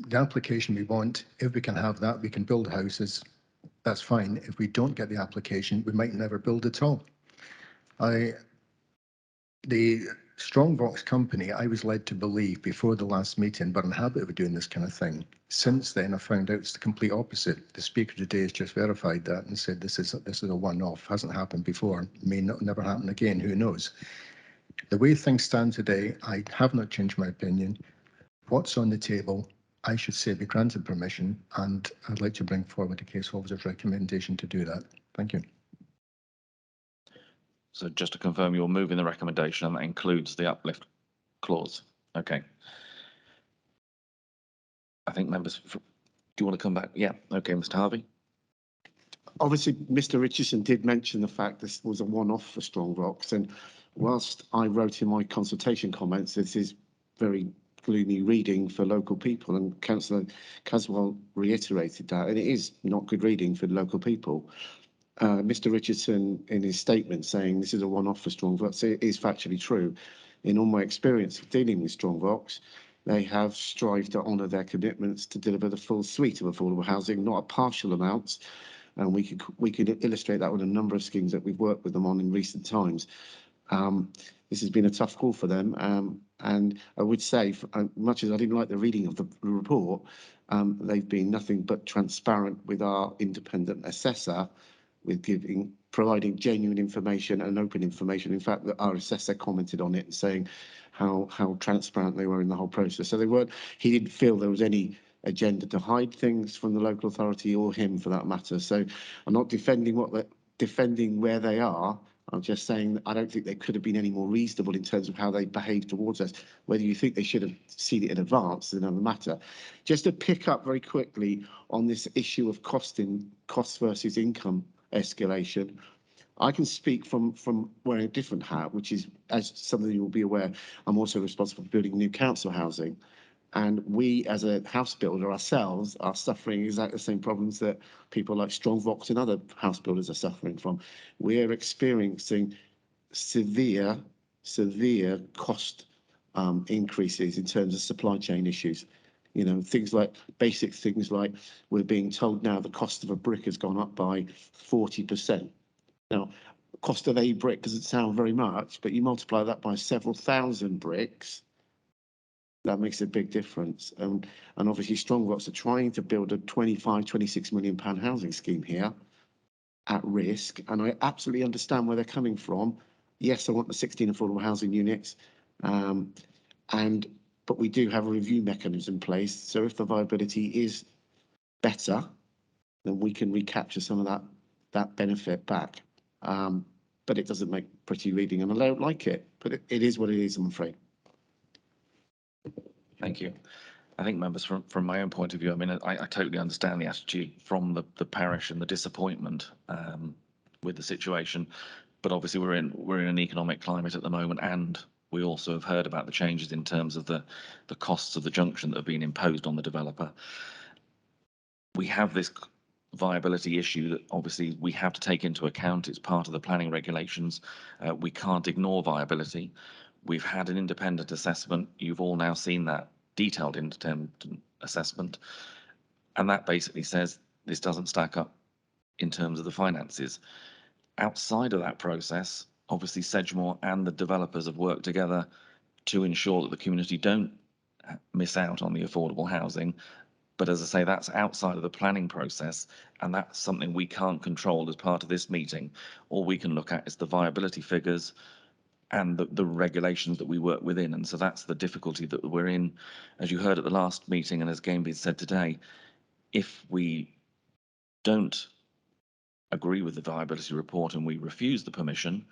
the application we want, if we can have that, we can build houses, that's fine. If we don't get the application, we might never build at all. The Strongbox company, I was led to believe before the last meeting, but in habit of doing this kind of thing. Since then, I found out it's the complete opposite. The speaker today has just verified that and said this is a one-off. Hasn't happened before. May never happen again. Who knows? The way things stand today, I have not changed my opinion. What's on the table, I should say be granted permission, and I'd like to bring forward the case officer's recommendation to do that. Thank you. So just to confirm, you're moving the recommendation and that includes the uplift clause. Okay. I think members, do you want to come back? Yeah. Okay, Mr. Harvey. Obviously, Mr. Richardson did mention the fact this was a one-off for Strongbox, and whilst I wrote in my consultation comments, this is very gloomy reading for local people, and Councillor Caswell reiterated that, and it is not good reading for local people. Mr. Richardson, in his statement, saying this is a one-off for Strongbox, it is factually true. In all my experience of dealing with Strongbox, they have strived to honour their commitments to deliver the full suite of affordable housing, not a partial amount. And we could illustrate that with a number of schemes that we've worked with them on in recent times. This has been a tough call for them, and I would say, much as I didn't like the reading of the report, they've been nothing but transparent with our independent assessor, with providing genuine information and open information. In fact, our assessor commented on it, saying how transparent they were in the whole process. So he didn't feel there was any agenda to hide things from the local authority or him for that matter. So I'm not defending where they are. I'm just saying that I don't think they could have been any more reasonable in terms of how they behaved towards us. Whether you think they should have seen it in advance is another matter. Just to pick up very quickly on this issue of cost versus income escalation, I can speak from wearing a different hat, which is, as some of you will be aware, I'm also responsible for building new council housing. And we, as a house builder ourselves, are suffering exactly the same problems that people like Strongbox and other house builders are suffering from. We're experiencing severe cost increases in terms of supply chain issues. You know, things like basic things like we're being told now the cost of a brick has gone up by 40%. Now, the cost of a brick doesn't sound very much, but you multiply that by several thousand bricks, that makes a big difference. And obviously Strongbox are trying to build a 26 million pound housing scheme here at risk. And I absolutely understand where they're coming from. Yes, I want the 16 affordable housing units. But we do have a review mechanism in place. So if the viability is better, then we can recapture some of that benefit back. But it doesn't make pretty reading, and I don't like it. But it is what it is, I'm afraid. Thank you. I think, members, from my own point of view, I mean, I totally understand the attitude from the parish and the disappointment with the situation, but obviously we're in an economic climate at the moment, and we also have heard about the changes in terms of the costs of the junction that have been imposed on the developer. We have this viability issue that obviously we have to take into account. It's part of the planning regulations. We can't ignore viability. We've had an independent assessment. You've all now seen that detailed independent assessment, and that basically says this doesn't stack up in terms of the finances. Outside of that process, obviously Sedgemoor and the developers have worked together to ensure that the community don't miss out on the affordable housing. But as I say, that's outside of the planning process, and that's something we can't control as part of this meeting. All we can look at is the viability figures and the regulations that we work within. And so that's the difficulty that we're in. As you heard at the last meeting, and as Gameby said today, if we don't agree with the viability report and we refuse the permission,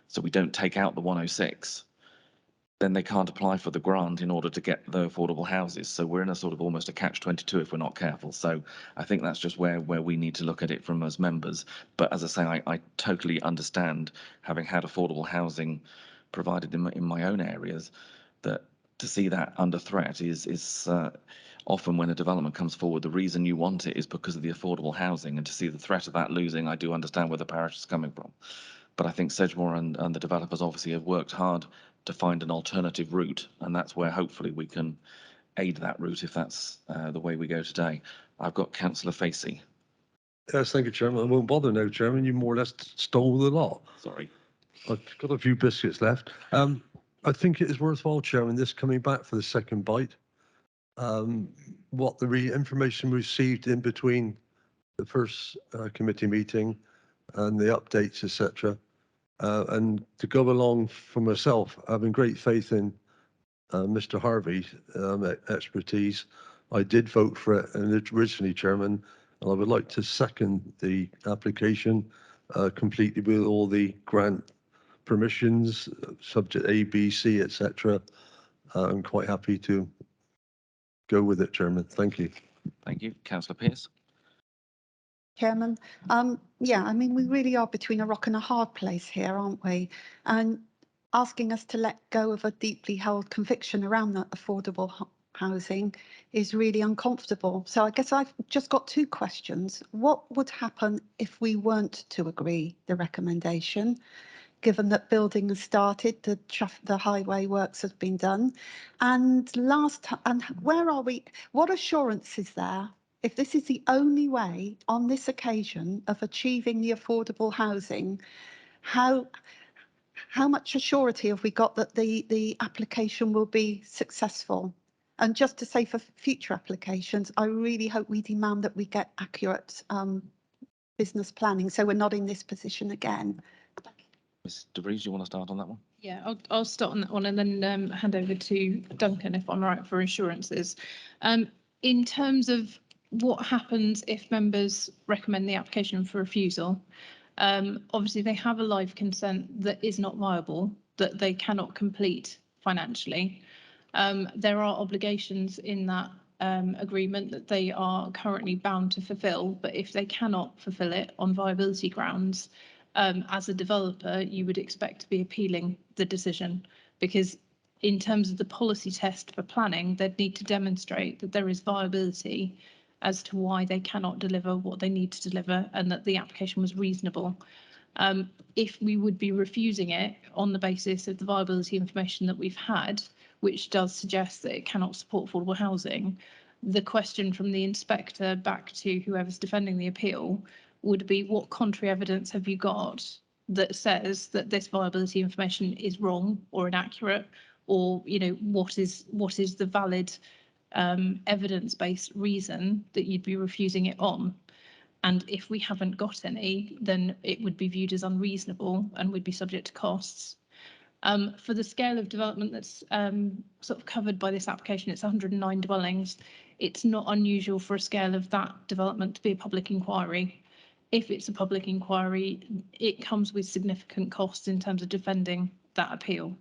so we don't take out the 106, then they can't apply for the grant in order to get the affordable houses. So we're in a sort of almost a catch-22 if we're not careful. So I think that's just where we need to look at it from as members. But as I say, I totally understand, having had affordable housing provided in my own areas, that to see that under threat is often when a development comes forward, the reason you want it is because of the affordable housing, and to see the threat of that losing, I do understand where the parish is coming from. But I think Sedgemoor and the developers obviously have worked hard to find an alternative route, and that's where hopefully we can aid that route if that's the way we go today. I've got Councillor Facey. Yes, thank you, Chairman. I won't bother now, Chairman. You more or less stole the lot. Sorry. I've got a few biscuits left. I think it is worthwhile, Chairman, this coming back for the second bite. What the information received in between the first committee meeting and the updates, etc. And to go along for myself, having great faith in Mr. Harvey's expertise, I did vote for it originally, Chairman, and I would like to second the application completely with all the grant permissions, subject A, B, C, etc. I'm quite happy to go with it, Chairman. Thank you. Thank you. Councillor Pearce. Chairman, yeah, I mean, we really are between a rock and a hard place here, aren't we? And asking us to let go of a deeply held conviction around that affordable housing is really uncomfortable. So I guess I've just got two questions. What would happen if we weren't to agree the recommendation, given that building has started, the highway works have been done? And where are we? What assurance is there, if this is the only way on this occasion of achieving the affordable housing, how much assurity have we got that the application will be successful? And just to say, for future applications, I really hope we demand that we get accurate business planning, so we're not in this position again. Ms. De Vries, you want to start on that one? Yeah, I'll start on that one and then hand over to Duncan if I'm right for assurances. In terms of what happens if members recommend the application for refusal, obviously they have a live consent that is not viable, that they cannot complete financially. There are obligations in that agreement that they are currently bound to fulfil, but if they cannot fulfil it on viability grounds, as a developer, you would expect to be appealing the decision, because in terms of the policy test for planning, they'd need to demonstrate that there is viability as to why they cannot deliver what they need to deliver and that the application was reasonable. If we would be refusing it on the basis of the viability information that we've had, which does suggest that it cannot support affordable housing, the question from the inspector back to whoever's defending the appeal would be, what contrary evidence have you got that says that this viability information is wrong or inaccurate, or what is the valid evidence-based reason that you'd be refusing it on? And if we haven't got any, then it would be viewed as unreasonable and would be subject to costs. For the scale of development that's sort of covered by this application, it's 109 dwellings. It's not unusual for a scale of that development to be a public inquiry. If it's a public inquiry, it comes with significant costs in terms of defending that appeal.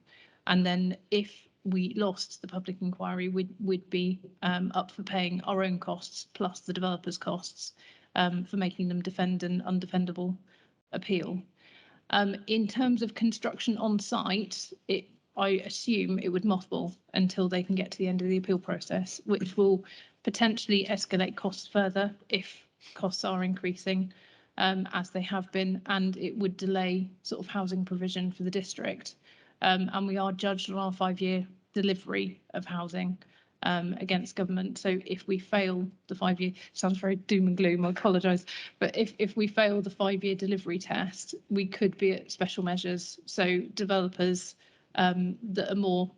And then if we lost the public inquiry, we'd be up for paying our own costs plus the developer's costs for making them defend an undefendable appeal. In terms of construction on site, I assume it would mothball until they can get to the end of the appeal process, which will potentially escalate costs further if costs are increasing, as they have been, and it would delay sort of housing provision for the district. And we are judged on our 5-year delivery of housing against government. So if we fail the 5-year, sounds very doom and gloom, I apologise, but if we fail the 5-year delivery test, we could be at special measures. So developers that are more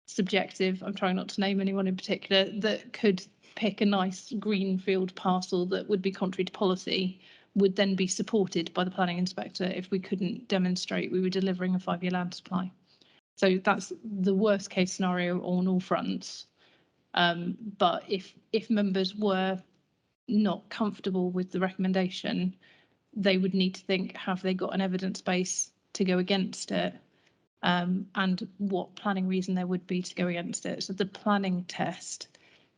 subjective, I'm trying not to name anyone in particular, that could pick a nice greenfield parcel that would be contrary to policy, would then be supported by the planning inspector if we couldn't demonstrate we were delivering a 5-year land supply. So that's the worst case scenario on all fronts. But if members were not comfortable with the recommendation, they would need to think, have they got an evidence base to go against it? And what planning reason there would be to go against it. So the planning test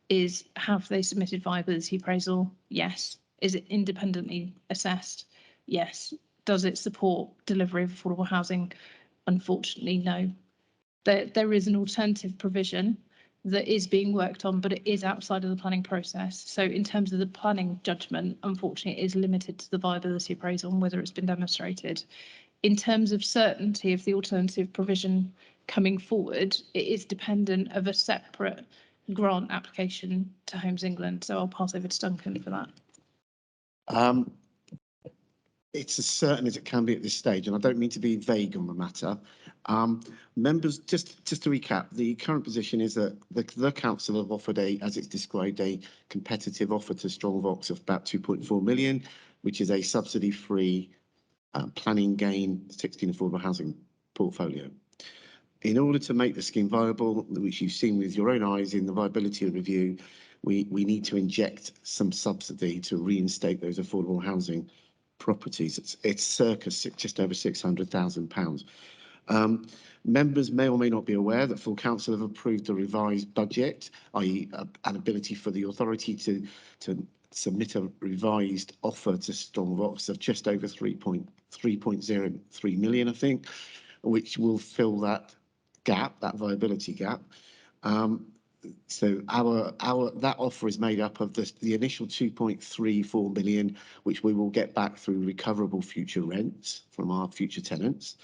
is, have they submitted viability appraisal? Yes. Is it independently assessed? Yes. Does it support delivery of affordable housing? Unfortunately, no. There is an alternative provision that is being worked on, but it is outside of the planning process. So in terms of the planning judgment, unfortunately, it is limited to the viability appraisal and whether it's been demonstrated. In terms of certainty of the alternative provision coming forward, it is dependent of a separate grant application to Homes England. So I'll pass over to Duncan for that. It's as certain as it can be at this stage, and I don't mean to be vague on the matter. Members, just to recap, the current position is that the council have offered as it's described, a competitive offer to Strongbox of about 2.4 million, which is a subsidy-free planning gain 16 affordable housing portfolio. In order to make the scheme viable, which you've seen with your own eyes in the viability review, we need to inject some subsidy to reinstate those affordable housing properties. It's circa just over £600,000. Members may or may not be aware that full council have approved a revised budget, i.e. an ability for the authority to submit a revised offer to Strongbox of just over 3.03 million, I think, which will fill that gap, that viability gap. So that offer is made up of the initial 2.34 million, which we will get back through recoverable future rents from our future tenants.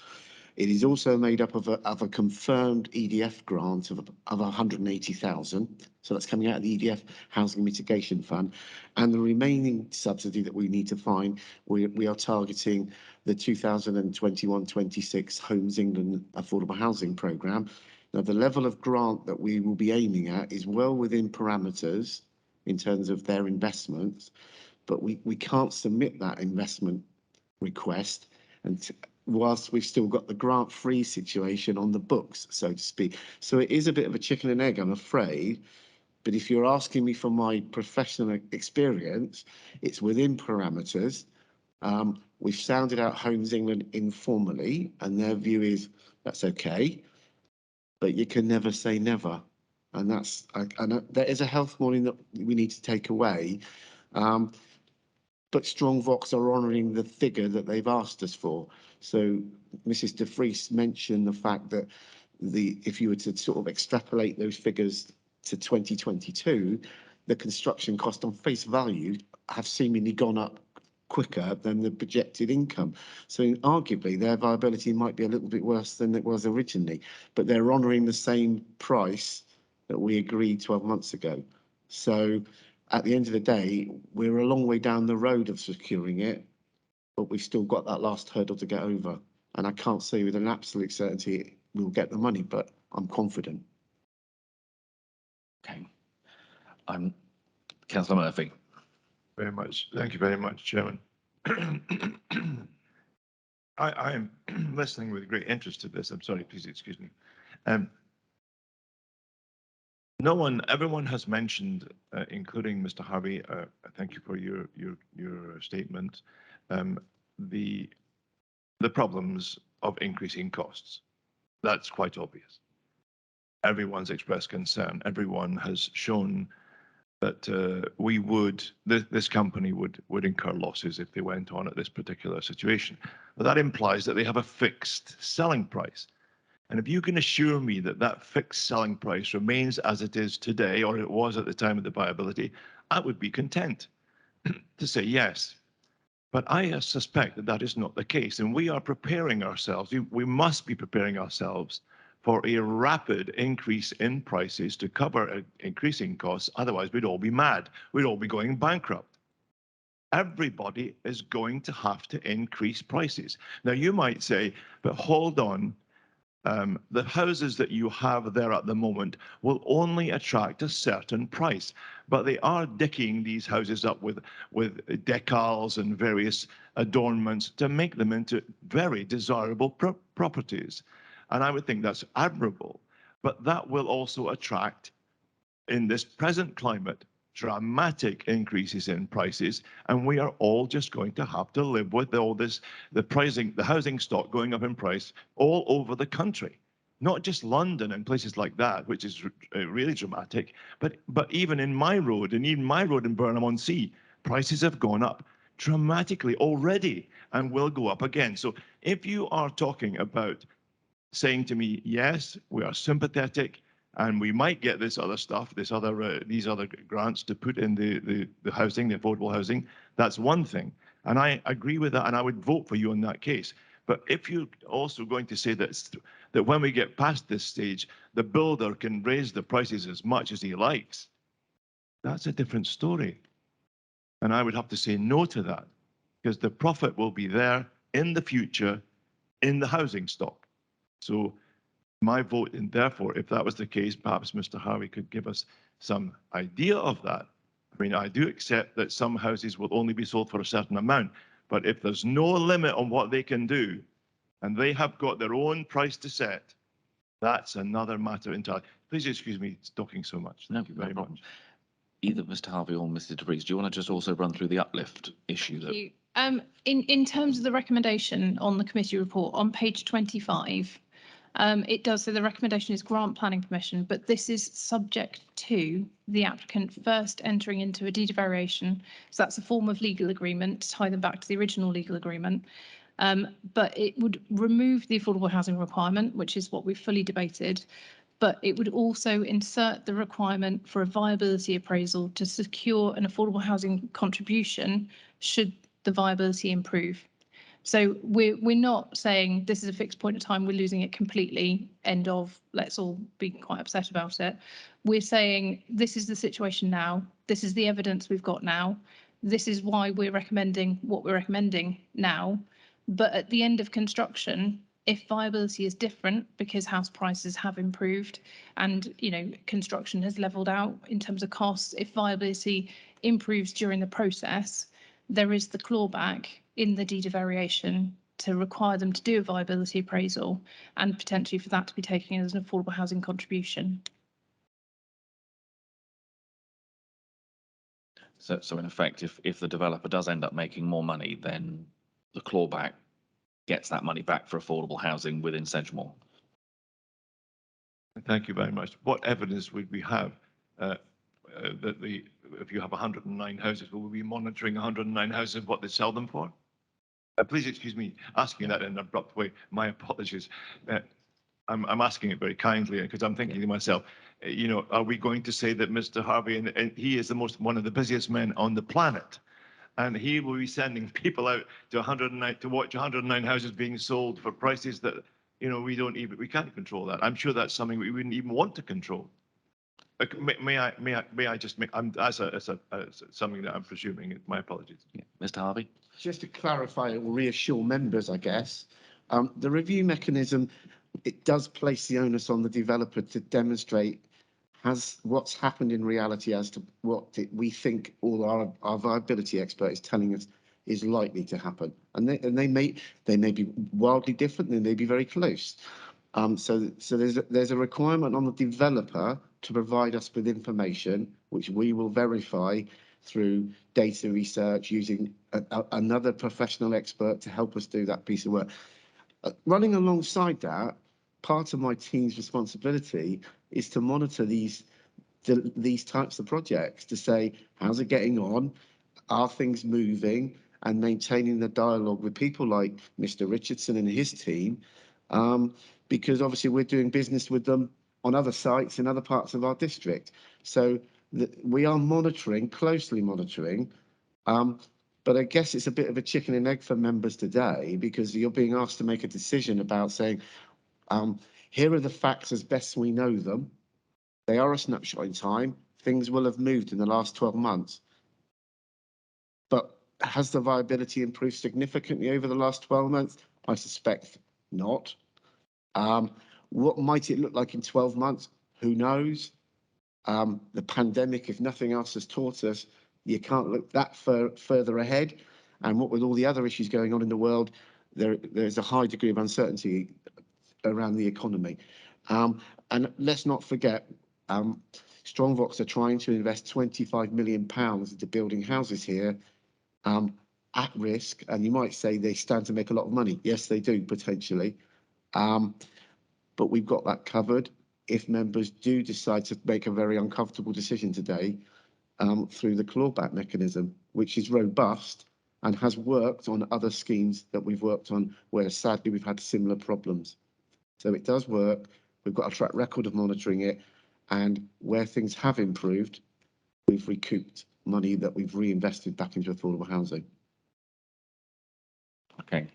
It is also made up of a confirmed EDF grant of 180,000. So that's coming out of the EDF Housing Mitigation Fund. And the remaining subsidy that we need to find, we are targeting the 2021-26 Homes England Affordable Housing Programme. Now, the level of grant that we will be aiming at is well within parameters in terms of their investments, but we can't submit that investment request whilst we've still got the grant-free situation on the books, so to speak. So it is a bit of a chicken and egg, I'm afraid. But if you're asking me for my professional experience, it's within parameters. We've sounded out Homes England informally, and their view is that's okay, but you can never say never. And there is a health warning that we need to take away. But Strongbox are honouring the figure that they've asked us for. So Mrs. de Vries mentioned the fact that if you were to sort of extrapolate those figures to 2022, the construction cost on face value have seemingly gone up quicker than the projected income. So arguably their viability might be a little bit worse than it was originally, but they're honouring the same price that we agreed 12 months ago. So at the end of the day, we're a long way down the road of securing it, but we've still got that last hurdle to get over. And I can't say with an absolute certainty we'll get the money, but I'm confident. Okay. Councillor Murphy. Very much. Thank you very much, Chairman. I'm listening with great interest to this. I'm sorry, please excuse me. Everyone has mentioned, including Mr. Harvey, thank you for your statement, the problems of increasing costs. That's quite obvious. Everyone's expressed concern. Everyone has shown that this company would incur losses if they went on at this particular situation. But that implies that they have a fixed selling price. And if you can assure me that that fixed selling price remains as it is today, or it was at the time of the viability, I would be content to say yes. But I suspect that that is not the case. And we are preparing ourselves, we must be preparing ourselves for a rapid increase in prices to cover increasing costs. Otherwise, we'd all be mad. We'd all be going bankrupt. Everybody is going to have to increase prices. Now, you might say, but hold on, the houses that you have there at the moment will only attract a certain price, but they are dicking these houses up with decals and various adornments to make them into very desirable properties. And I would think that's admirable, but that will also attract, in this present climate, dramatic increases in prices, and we are all just going to have to live with all this, the housing stock going up in price all over the country, not just London and places like that, which is really dramatic, but even in my road, and even my road in Burnham-on-Sea, prices have gone up dramatically already and will go up again. So if you are talking about saying to me, yes, we are sympathetic, and we might get this other stuff, these other grants to put in the housing, the affordable housing, that's one thing. And I agree with that, and I would vote for you in that case. But if you're also going to say that when we get past this stage, the builder can raise the prices as much as he likes, that's a different story. And I would have to say no to that, because the profit will be there in the future in the housing stock. So my vote, and therefore, if that was the case, perhaps Mr. Harvey could give us some idea of that. I mean, I do accept that some houses will only be sold for a certain amount, but if there's no limit on what they can do, and they have got their own price to set, that's another matter entirely. Please excuse me talking so much. Thank you very much. Either Mr. Harvey or Mr. DeVries, do you want to just also run through the uplift issue? Thank you. In terms of the recommendation on the committee report on page 25, it does say the recommendation is grant planning permission, but this is subject to the applicant first entering into a deed of variation. So that's a form of legal agreement to tie them back to the original legal agreement. But it would remove the affordable housing requirement, which is what we've fully debated. But it would also insert the requirement for a viability appraisal to secure an affordable housing contribution should the viability improve. So we're not saying this is a fixed point of time, we're losing it completely, end of, let's all be quite upset about it. We're saying this is the situation now, this is the evidence we've got now, this is why we're recommending what we're recommending now. But at the end of construction, if viability is different because house prices have improved and construction has leveled out in terms of costs, if viability improves during the process, there is the clawback in the deed of variation to require them to do a viability appraisal and potentially for that to be taken as an affordable housing contribution. So in effect, if the developer does end up making more money, then the clawback gets that money back for affordable housing within Sedgemoor. Thank you very much. What evidence would we have that if you have 109 houses, will we be monitoring 109 houses, what they sell them for? Please excuse me asking that in an abrupt way. My apologies. I'm asking it very kindly because I'm thinking to myself, you know, are we going to say that Mr. Harvey, and he is one of the busiest men on the planet, and he will be sending people out to 109 to watch 109 houses being sold for prices that, you know, we can't control that. I'm sure that's something we wouldn't even want to control. May I just make, as something that I'm presuming, my apologies. Yeah. Mr. Harvey? Just to clarify or reassure members, I guess, the review mechanism, it does place the onus on the developer to demonstrate what's happened in reality as to what we think all our viability expert is telling us is likely to happen. And they may be wildly different, they may be very close. So there's a requirement on the developer to provide us with information, which we will verify through data research using another professional expert to help us do that piece of work. Running alongside that, part of my team's responsibility is to monitor these types of projects to say, how's it getting on? Are things moving? And maintaining the dialogue with people like Mr. Richardson and his team, because obviously we're doing business with them on other sites in other parts of our district. So we are closely monitoring. But I guess it's a bit of a chicken and egg for members today, because you're being asked to make a decision about saying, here are the facts as best we know them. They are a snapshot in time. Things will have moved in the last 12 months. But has the viability improved significantly over the last 12 months? I suspect not. What might it look like in 12 months? Who knows? The pandemic, if nothing else, has taught us you can't look that further ahead. And what with all the other issues going on in the world, there's a high degree of uncertainty around the economy. And let's not forget, Strongbox are trying to invest £25 million into building houses here at risk. And you might say they stand to make a lot of money. Yes, they do, potentially. But we've got that covered if members do decide to make a very uncomfortable decision today through the clawback mechanism, which is robust and has worked on other schemes that we've worked on where sadly we've had similar problems. So it does work. We've got a track record of monitoring it, and where things have improved, we've recouped money that we've reinvested back into affordable housing. Okay,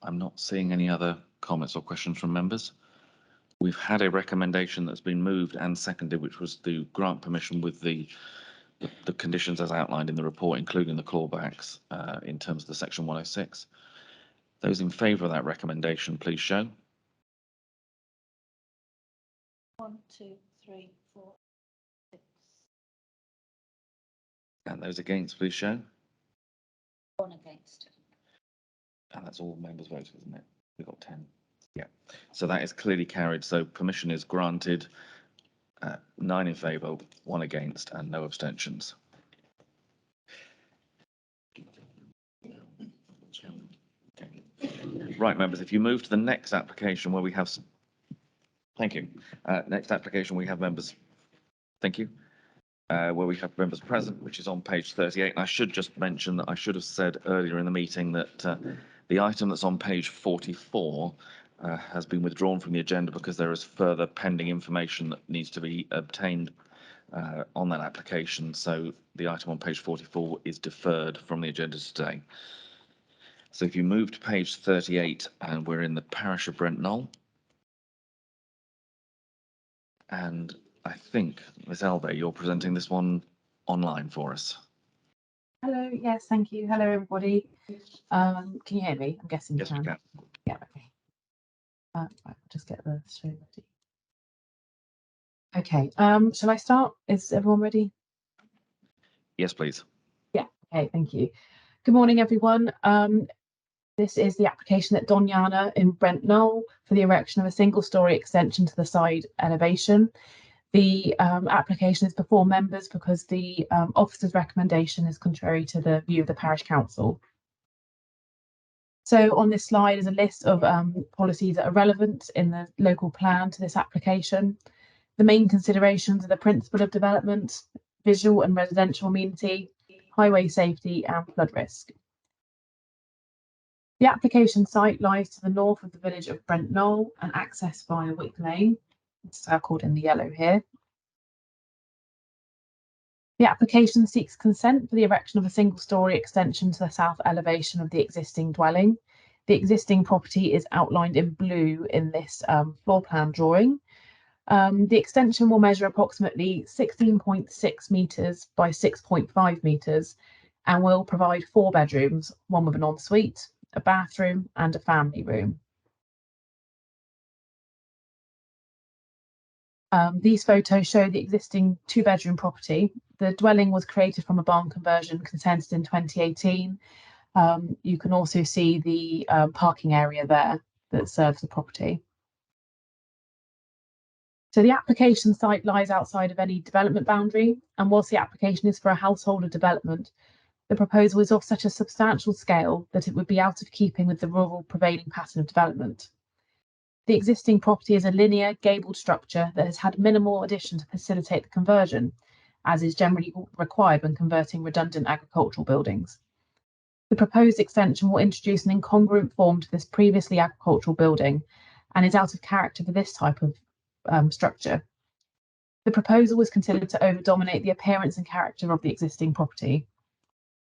I'm not seeing any other comments or questions from members. We've had a recommendation that's been moved and seconded, which was to grant permission with the conditions as outlined in the report, including the clawbacks in terms of the section 106. Those in favour of that recommendation, please show. 1, 2, 3, 4, 6. And those against, please show. 1 against. And that's all members voted, isn't it? We've got 10. Yeah. So that is clearly carried. So permission is granted. 9 in favour, 1 against, and no abstentions. Right, members, if you move to the next application where we have some, thank you. Next application we have members, thank you, where we have members present, which is on page 38. And I should just mention that I should have said earlier in the meeting that the item that's on page 44 has been withdrawn from the agenda because there is further pending information that needs to be obtained on that application. So the item on page 44 is deferred from the agenda today. So if you move to page 38, and we're in the parish of Brent Knoll. And I think, Ms. Elbe, you're presenting this one online for us. Hello, yes, thank you. Hello, everybody. Can you hear me? I'm guessing you Yes, we can. can. Yeah, okay. Right, I'll just get the show ready. Okay, shall I start? Is everyone ready? Yes, please. Yeah, okay, thank you. Good morning, everyone. This is the application at Donyana in Brent Knoll for the erection of a single-storey extension to the side elevation. The application is before members because the officer's recommendation is contrary to the view of the parish council. So on this slide is a list of policies that are relevant in the local plan to this application. The main considerations are the principle of development, visual and residential amenity, highway safety and flood risk. The application site lies to the north of the village of Brent Knoll and accessed via Wick Lane. It's circled in the yellow here. The application seeks consent for the erection of a single-storey extension to the south elevation of the existing dwelling. The existing property is outlined in blue in this floor plan drawing. The extension will measure approximately 16.6 metres by 6.5 metres and will provide 4 bedrooms, one with an ensuite, a bathroom and a family room. These photos show the existing 2-bedroom property. The dwelling was created from a barn conversion consented in 2018. You can also see the parking area there that serves the property. So the application site lies outside of any development boundary, and whilst the application is for a householder development, the proposal is of such a substantial scale that it would be out of keeping with the rural prevailing pattern of development. The existing property is a linear, gabled structure that has had minimal addition to facilitate the conversion, as is generally required when converting redundant agricultural buildings. The proposed extension will introduce an incongruent form to this previously agricultural building and is out of character for this type of structure. The proposal was considered to over-dominate the appearance and character of the existing property.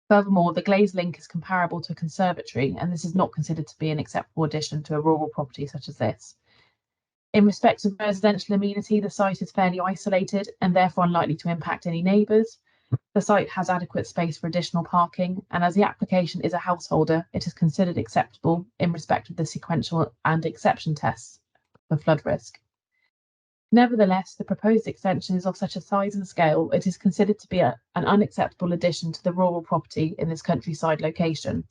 Furthermore, the glazed link is comparable to a conservatory, and this is not considered to be an acceptable addition to a rural property such as this. In respect of residential amenity, the site is fairly isolated and therefore unlikely to impact any neighbours. The site has adequate space for additional parking, and as the application is a householder, it is considered acceptable in respect of the sequential and exception tests for flood risk. Nevertheless, the proposed extension is of such a size and scale, it is considered to be an unacceptable addition to the rural property in this countryside location.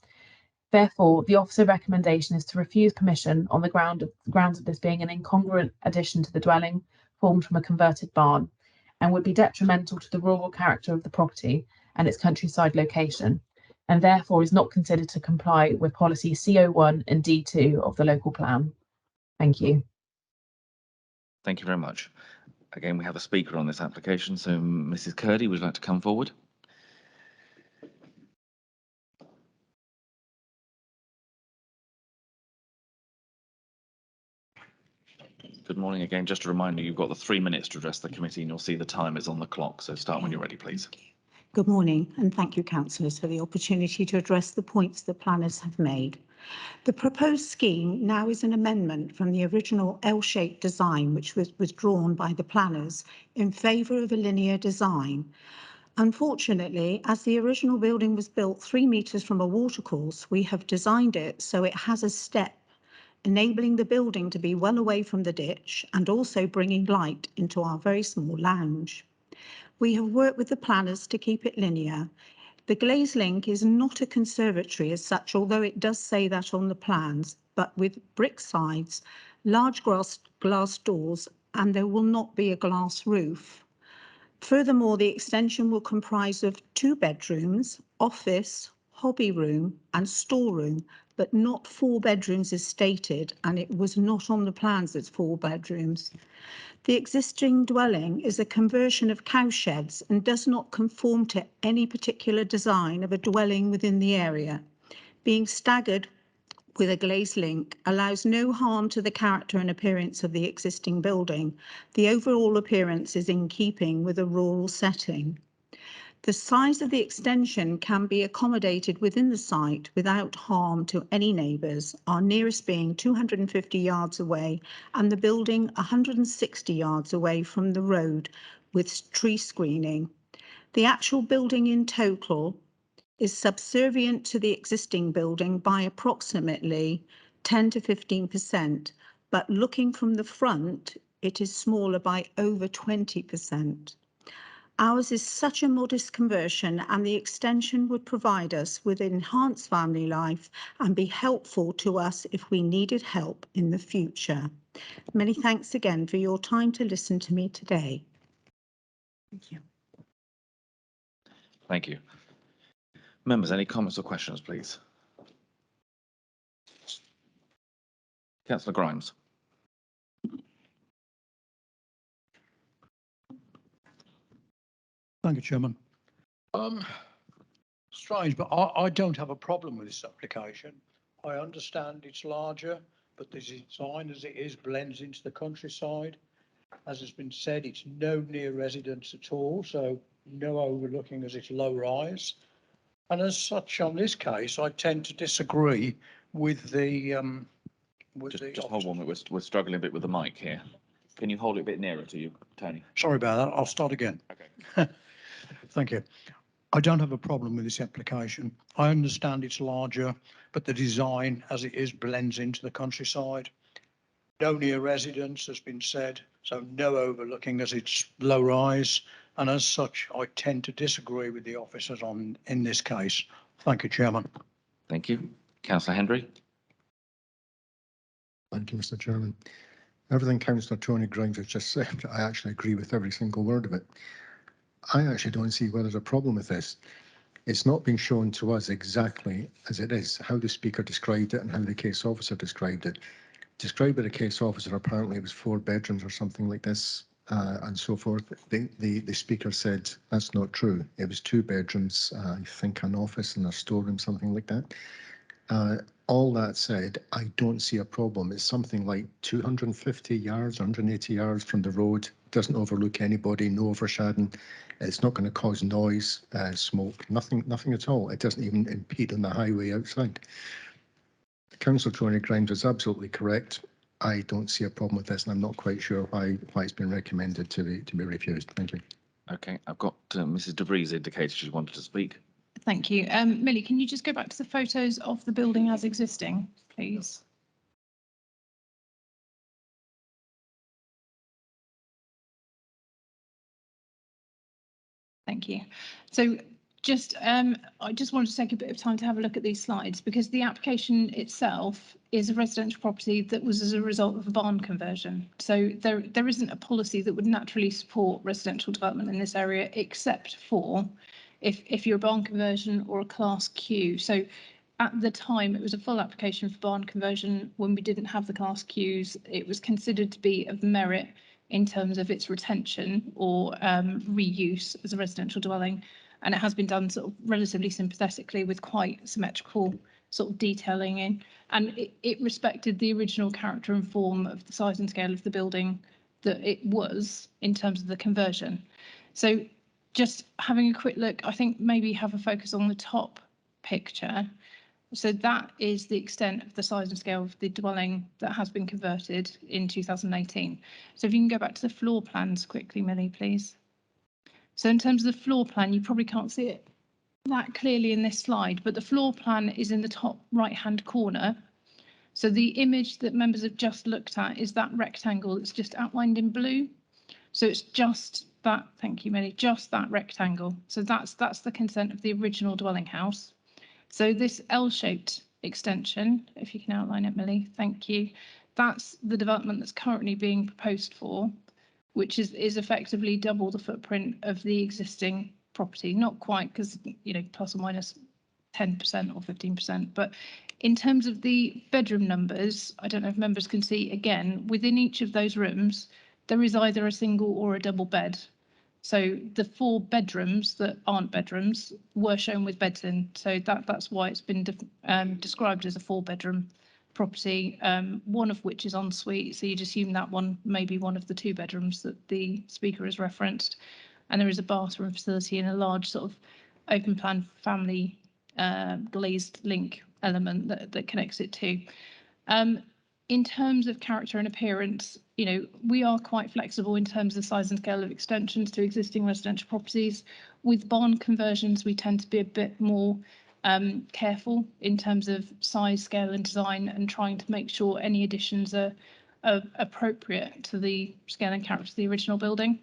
Therefore, the officer recommendation is to refuse permission on the grounds of this being an incongruent addition to the dwelling formed from a converted barn and would be detrimental to the rural character of the property and its countryside location, and therefore is not considered to comply with policy CO1 and D2 of the local plan. Thank you. Thank you very much. Again, we have a speaker on this application, so Mrs. Curdy, would you like to come forward? Good morning again. Just a reminder, you've got the 3 minutes to address the committee and you'll see the time is on the clock, so start when you're ready, please. Good morning, and thank you, councillors, for the opportunity to address the points the planners have made. The proposed scheme now is an amendment from the original L-shaped design, which was withdrawn by the planners in favour of a linear design. Unfortunately, as the original building was built 3 metres from a watercourse, we have designed it so it has a step, enabling the building to be well away from the ditch and also bringing light into our very small lounge. We have worked with the planners to keep it linear. The glazed link is not a conservatory as such, although it does say that on the plans, but with brick sides, large glass doors, and there will not be a glass roof. Furthermore, the extension will comprise of 2 bedrooms, office, hobby room and storeroom, but not 4 bedrooms as stated, and it was not on the plans as 4 bedrooms. The existing dwelling is a conversion of cowsheds and does not conform to any particular design of a dwelling within the area. Being staggered with a glazed link allows no harm to the character and appearance of the existing building. The overall appearance is in keeping with a rural setting. The size of the extension can be accommodated within the site without harm to any neighbours, our nearest being 250 yards away and the building 160 yards away from the road with tree screening. The actual building in total is subservient to the existing building by approximately 10 to 15%, but looking from the front, it is smaller by over 20%. Ours is such a modest conversion, and the extension would provide us with enhanced family life and be helpful to us if we needed help in the future. Many thanks again for your time to listen to me today. Thank you. Thank you. Members, any comments or questions, please? Councillor Grimes. Thank you, Chairman. Strange, but I don't have a problem with this application. I understand it's larger, but the design as it is blends into the countryside. As has been said, it's no near residence at all, so no overlooking as it's low rise. And as such, on this case, I tend to disagree with the Just hold on, we're struggling a bit with the mic here. Can you hold it a bit nearer to you, Tony? Sorry about that. I'll start again. Okay. Thank you. I don't have a problem with this application. I understand it's larger, but the design as it is blends into the countryside. No near residence has been said, so no overlooking as it's low rise. And as such, I tend to disagree with the officers in this case. Thank you, Chairman. Thank you. Councillor Hendry. Thank you, Mr. Chairman. Everything Councillor Tony Grimes has just said, I actually agree with every single word of it. I actually don't see where there's a problem with this. It's not been shown to us exactly as it is, how the speaker described it and how the case officer described it. Described by the case officer, apparently it was 4 bedrooms or something like this, and so forth. The speaker said that's not true. It was 2 bedrooms, I think an office and a storeroom, something like that. All that said, I don't see a problem. It's something like 250 yards, 180 yards from the road, doesn't overlook anybody, no overshadowing. It's not going to cause noise, smoke, nothing at all. It doesn't even impede on the highway outside. Councillor Tony Grimes is absolutely correct. I don't see a problem with this, and I'm not quite sure why it's been recommended to be refused. Thank you. Okay, I've got Mrs. De Vries indicated she wanted to speak. Thank you. Millie, can you just go back to the photos of the building as existing, please? Thank you. So I just wanted to take a bit of time to have a look at these slides because the application itself is a residential property that was as a result of a barn conversion. So there isn't a policy that would naturally support residential development in this area except for if you're a barn conversion or a class Q. So at the time, it was a full application for barn conversion. When we didn't have the class Qs, it was considered to be of merit in terms of its retention or reuse as a residential dwelling. And it has been done sort of relatively sympathetically with quite symmetrical sort of detailing in. And it respected the original character and form of the size and scale of the building that it was in terms of the conversion. So just having a quick look, I think maybe have a focus on the top picture. So that is the extent of the size and scale of the dwelling that has been converted in 2018. So if you can go back to the floor plans quickly, Millie, please. So in terms of the floor plan, you probably can't see it that clearly in this slide, but the floor plan is in the top right-hand corner. So the image that members have just looked at is that rectangle that's just outlined in blue. So it's just that, thank you, Millie, just that rectangle. So that's the consent of the original dwelling house. So this L-shaped extension, if you can outline it, Millie, thank you. That's the development that's currently being proposed for, which is effectively double the footprint of the existing property. Not quite, because, you know, plus or minus 10% or 15%. But in terms of the bedroom numbers, I don't know if members can see, again, within each of those rooms, there is either a single or a double bed. So the 4 bedrooms that aren't bedrooms were shown with beds in. So that's why it's been described as a 4-bedroom property, one of which is en suite. So you'd assume that one may be one of the 2 bedrooms that the speaker has referenced. And there is a bathroom facility and a large sort of open plan family glazed link element that connects it to. In terms of character and appearance, you know, we are quite flexible in terms of size and scale of extensions to existing residential properties. With barn conversions, we tend to be a bit more careful in terms of size, scale and design, and trying to make sure any additions are appropriate to the scale and character of the original building.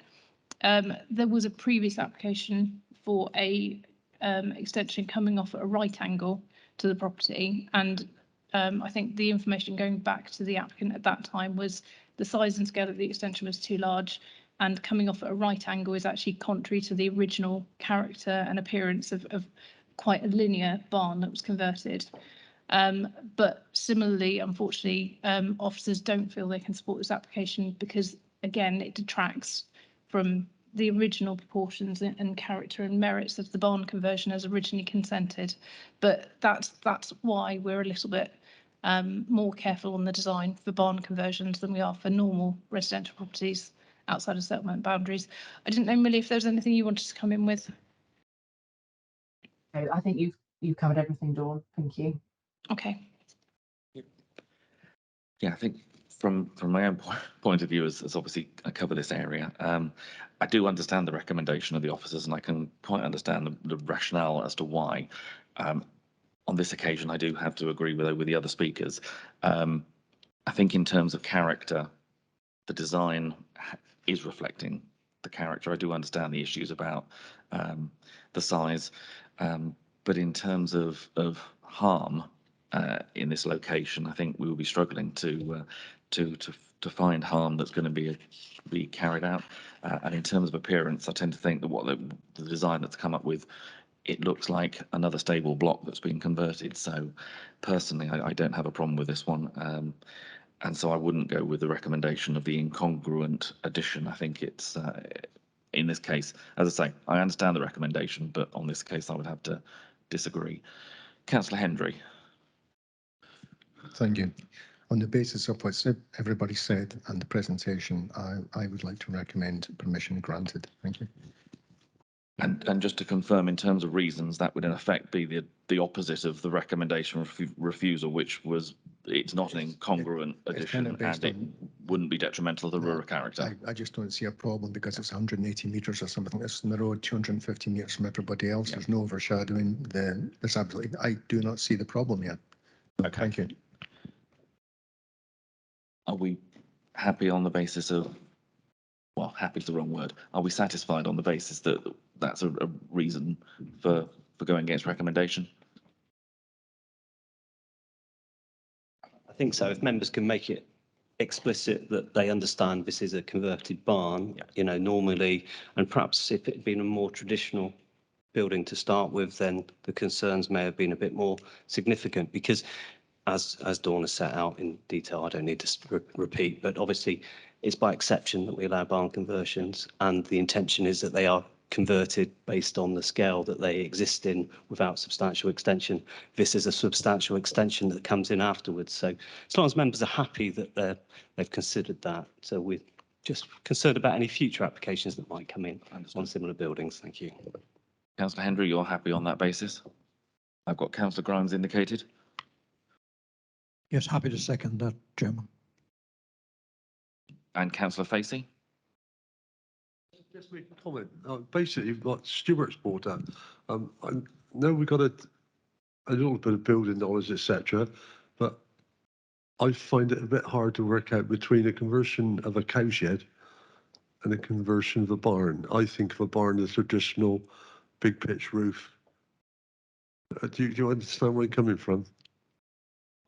There was a previous application for a extension coming off at a right angle to the property, and I think the information going back to the applicant at that time was the size and scale of the extension was too large, and coming off at a right angle is actually contrary to the original character and appearance of quite a linear barn that was converted. But similarly, unfortunately, officers don't feel they can support this application because, again, it detracts from the original proportions and character and merits of the barn conversion as originally consented. But that's why we're a little bit more careful on the design for barn conversions than we are for normal residential properties outside of settlement boundaries. I didn't know, Millie, if there was anything you wanted to come in with. No, I think you've covered everything, Dawn. Thank you. Okay. Yeah, I think from my own point of view, as obviously I cover this area, I do understand the recommendation of the officers, and I can quite understand the rationale as to why. On this occasion, I do have to agree with the other speakers. I think in terms of character, the design is reflecting the character. I do understand the issues about the size, but in terms of harm in this location, I think we will be struggling to find harm that's going to be carried out. And in terms of appearance, I tend to think that what the design that's come up with, it looks like another stable block that's been converted. So personally, I don't have a problem with this one. And so I wouldn't go with the recommendation of the incongruent addition. I think it's, in this case, as I say, I understand the recommendation, but on this case, I would have to disagree. Councillor Hendry. Thank you. On the basis of what everybody said and the presentation, I would like to recommend permission granted. Thank you. And just to confirm, in terms of reasons, that would in effect be the opposite of the recommendation refusal, which was it's not an incongruent addition and it wouldn't be detrimental to the rural character. I just don't see a problem because it's 180 metres or something. It's in the road, 250 metres from everybody else. There's no overshadowing. There's absolutely, I do not see the problem yet. Okay. Thank you. Are we happy on the basis of, well, happy is the wrong word. Are we satisfied on the basis that that's a reason for going against recommendation? I think so. If members can make it explicit that they understand this is a converted barn, you know, normally, and perhaps if it had been a more traditional building to start with, then the concerns may have been a bit more significant because as Dawn has set out in detail, I don't need to repeat, but obviously it's by exception that we allow barn conversions, and the intention is that they are converted based on the scale that they exist in without substantial extension. This is a substantial extension that comes in afterwards. So as long as members are happy that they've considered that, so we're just concerned about any future applications that might come in on similar buildings. Thank you. Councillor Hendry, you're happy on that basis? I've got Councillor Grimes indicated. Yes, happy to second that, Chairman. And Councillor Facey? Just make a comment. Basically, what Stuart's brought up. I know we've got a little bit of building knowledge, etc., but I find it a bit hard to work out between a conversion of a cowshed and a conversion of a barn. I think of a barn as a traditional big pitch roof. Do you understand where I'm coming from?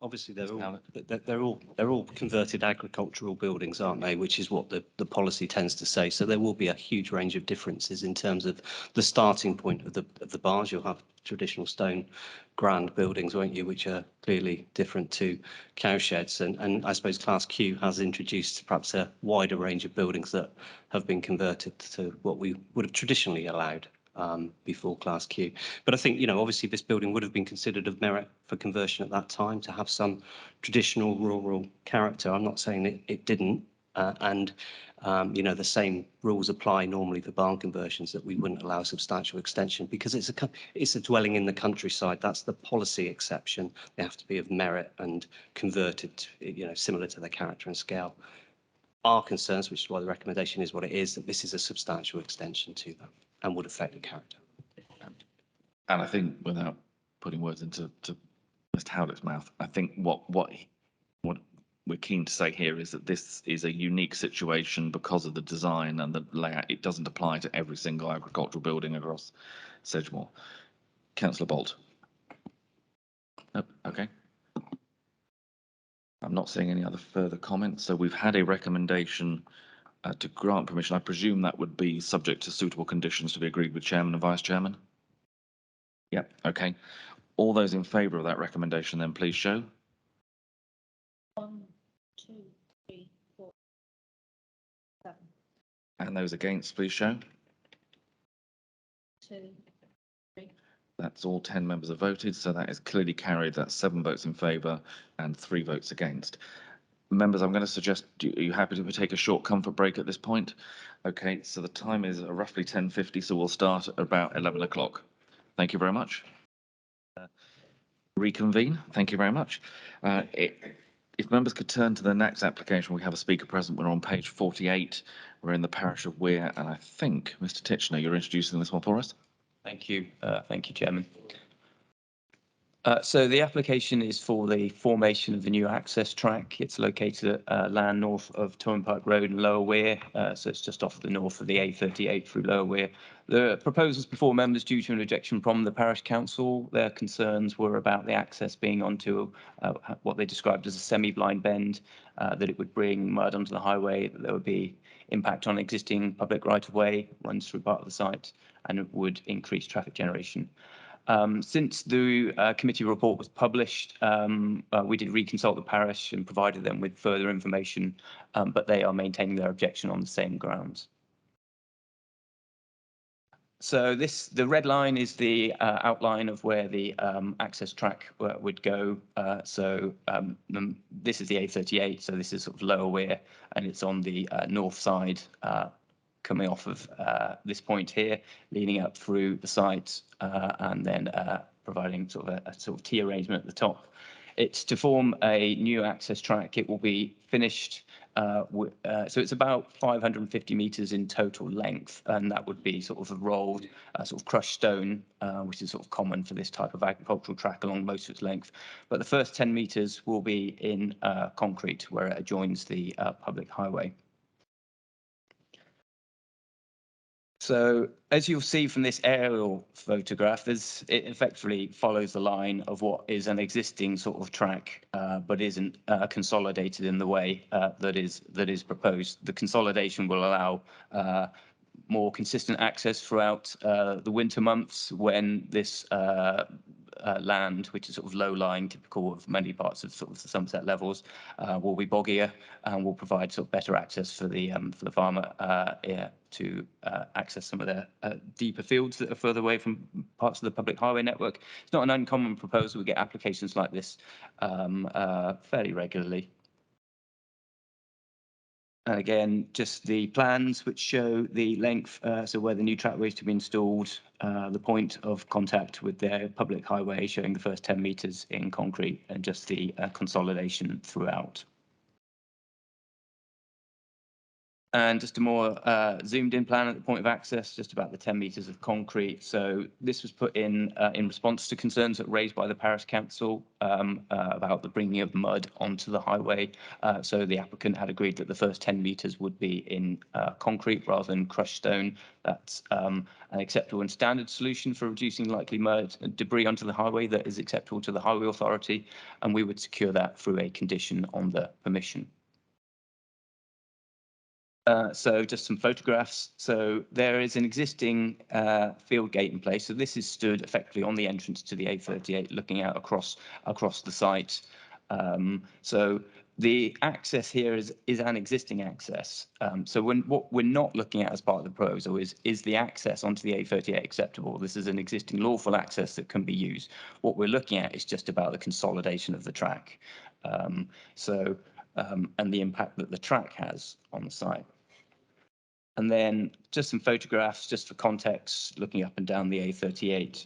Obviously, they're all converted agricultural buildings, aren't they? Which is what the policy tends to say. So there will be a huge range of differences in terms of the starting point of the bars. You'll have traditional stone grand buildings, won't you, which are clearly different to cowsheds. And I suppose Class Q has introduced perhaps a wider range of buildings that have been converted to what we would have traditionally allowed before Class Q. But I think, you know, obviously this building would have been considered of merit for conversion at that time to have some traditional rural character. I'm not saying it didn't. You know, the same rules apply normally for barn conversions, that we wouldn't allow substantial extension because it's a dwelling in the countryside. That's the policy exception. They have to be of merit and converted, you know, similar to their character and scale. Our concerns, which is why the recommendation is what it is, that this is a substantial extension to them and would affect the character. And I think, without putting words into Mr. Howlett's mouth, I think what we're keen to say here is that this is a unique situation because of the design and the layout. It doesn't apply to every single agricultural building across Sedgemoor. Councillor Bolt. Nope. Okay. I'm not seeing any other further comments. So we've had a recommendation to grant permission. I presume that would be subject to suitable conditions to be agreed with Chairman and Vice Chairman. Yep. Okay. All those in favour of that recommendation, then please show. 1, 2, 3, 4, 7. And those against, please show. 2, 3. That's all 10 members have voted, so that is clearly carried. That's 7 votes in favour and 3 votes against. Members, I'm going to suggest, are you happy to take a short comfort break at this point? Okay, so the time is roughly 10:50, so we'll start at about 11 o'clock. Thank you very much. Reconvene. Thank you very much. If members could turn to the next application, we have a speaker present. We're on page 48. We're in the parish of Weir, and I think, Mr. Titchener, you're introducing this one for us. Thank you, Chairman. So the application is for the formation of the new access track. It's located at land north of Turnpike Road in Lower Weir, so it's just off the north of the A38 through Lower Weir. The proposals before members due to an objection from the parish council. Their concerns were about the access being onto what they described as a semi-blind bend, that it would bring mud onto the highway, that there would be impact on existing public right-of-way, runs through part of the site, and it would increase traffic generation. Since the committee report was published, we did reconsult the parish and provided them with further information, but they are maintaining their objection on the same grounds. So the red line is the outline of where the access track would go. This is the A38, so this is sort of Lower Weir, and it's on the north side, coming off of this point here, leading up through the site, and then providing sort of a sort of T arrangement at the top. It's to form a new access track. It will be finished, so it's about 550 metres in total length, and that would be sort of a rolled, sort of crushed stone, which is sort of common for this type of agricultural track along most of its length. But the first 10 metres will be in concrete, where it adjoins the public highway. So as you'll see from this aerial photograph, it effectively follows the line of what is an existing sort of track, but isn't consolidated in the way that is proposed. The consolidation will allow more consistent access throughout the winter months when this land, which is sort of low-lying, typical of many parts of sort of the Somerset levels, will be boggier and will provide sort of better access for the farmer to access some of the deeper fields that are further away from parts of the public highway network. It's not an uncommon proposal. We get applications like this fairly regularly. And again, just the plans which show the length, so where the new trackway is to be installed, the point of contact with the public highway showing the first 10 metres in concrete, and just the consolidation throughout. And just a more zoomed in plan at the point of access, just about the 10 metres of concrete. So this was put in response to concerns that raised by the parish council about the bringing of mud onto the highway. So the applicant had agreed that the first 10 metres would be in concrete rather than crushed stone. That's an acceptable and standard solution for reducing likely mud and debris onto the highway that is acceptable to the Highway Authority, and we would secure that through a condition on the permission. So just some photographs. So there is an existing field gate in place. So this is stood effectively on the entrance to the A38, looking out across the site. So the access here is an existing access. So what we're not looking at as part of the proposal is the access onto the A38 acceptable. This is an existing lawful access that can be used. What we're looking at is just about the consolidation of the track. And the impact that the track has on the site. And then just some photographs, just for context, looking up and down the A38.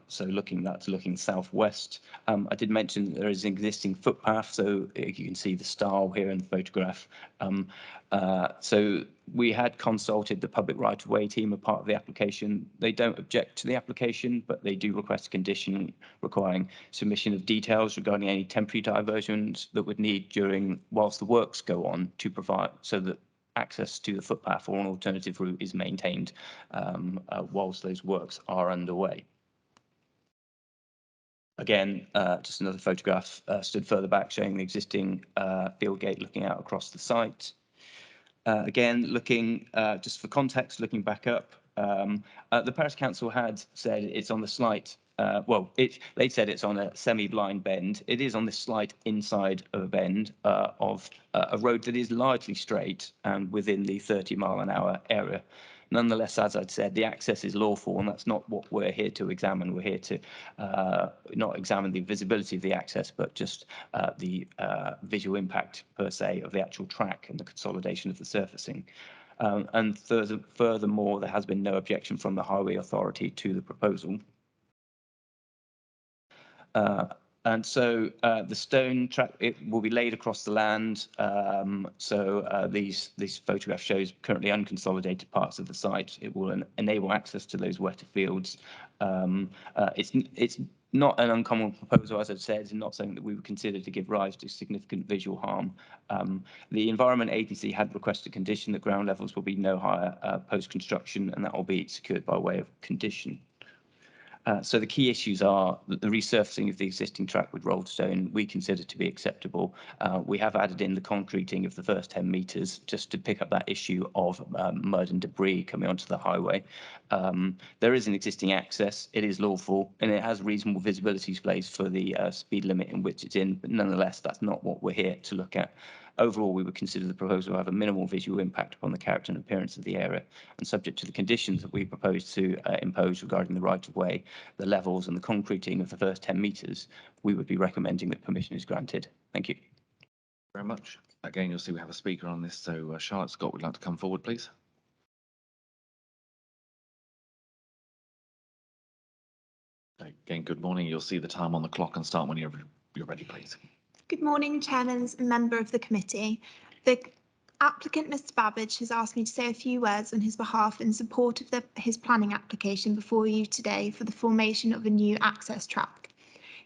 So looking southwest. I did mention that there is an existing footpath, so you can see the style here in the photograph. So we had consulted the public right-of-way team as part of the application. They don't object to the application, but they do request a condition requiring submission of details regarding any temporary diversions that would need whilst the works go on, to provide so that access to the footpath or an alternative route is maintained whilst those works are underway. Again, just another photograph stood further back showing the existing field gate looking out across the site. Again, looking just for context, looking back up, the Parish Council had said it's on the slight, they said it's on a semi-blind bend. It is on this slight inside of a bend of a road that is largely straight and within the 30-mile-an-hour area. Nonetheless, as I'd said, the access is lawful, and that's not what we're here to examine. We're here to not examine the visibility of the access, but just the visual impact per se of the actual track and the consolidation of the surfacing. And furthermore, there has been no objection from the Highway Authority to the proposal. And so the stone track, it will be laid across the land. These photograph shows currently unconsolidated parts of the site. It will enable access to those wetter fields. It's not an uncommon proposal, as I've said. It's not something that we would consider to give rise to significant visual harm. The Environment Agency had requested a condition that ground levels will be no higher post-construction, and that will be secured by way of condition. So the key issues are that the resurfacing of the existing track with rolled stone we consider to be acceptable. We have added in the concreting of the first 10 metres just to pick up that issue of mud and debris coming onto the highway. There is an existing access, it is lawful, and it has reasonable visibility space for the speed limit in which it's in, but nonetheless, that's not what we're here to look at. Overall, we would consider the proposal to have a minimal visual impact upon the character and appearance of the area, and subject to the conditions that we propose to impose regarding the right-of-way, the levels and the concreting of the first 10 metres, we would be recommending that permission is granted. Thank you. Very much. Again, you'll see we have a speaker on this, so Charlotte Scott would like to come forward, please. Again, good morning. You'll see the time on the clock and start when you're ready, please. Good morning, Chairman and member of the committee. The applicant, Mr. Babbage, has asked me to say a few words on his behalf in support of his planning application before you today for the formation of a new access track.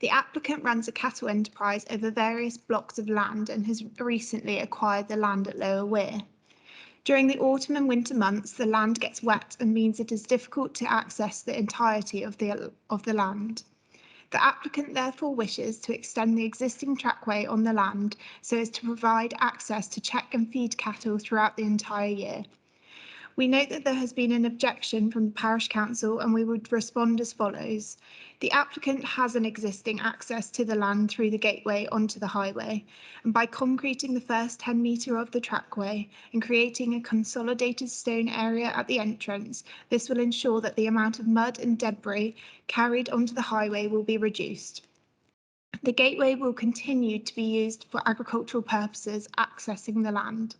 The applicant runs a cattle enterprise over various blocks of land and has recently acquired the land at Lower Weir. During the autumn and winter months, the land gets wet and means it is difficult to access the entirety of the land. The applicant therefore wishes to extend the existing trackway on the land so as to provide access to check and feed cattle throughout the entire year. We note that there has been an objection from the Parish Council and we would respond as follows. The applicant has an existing access to the land through the gateway onto the highway, and by concreting the first 10 metre of the trackway and creating a consolidated stone area at the entrance, this will ensure that the amount of mud and debris carried onto the highway will be reduced. The gateway will continue to be used for agricultural purposes accessing the land.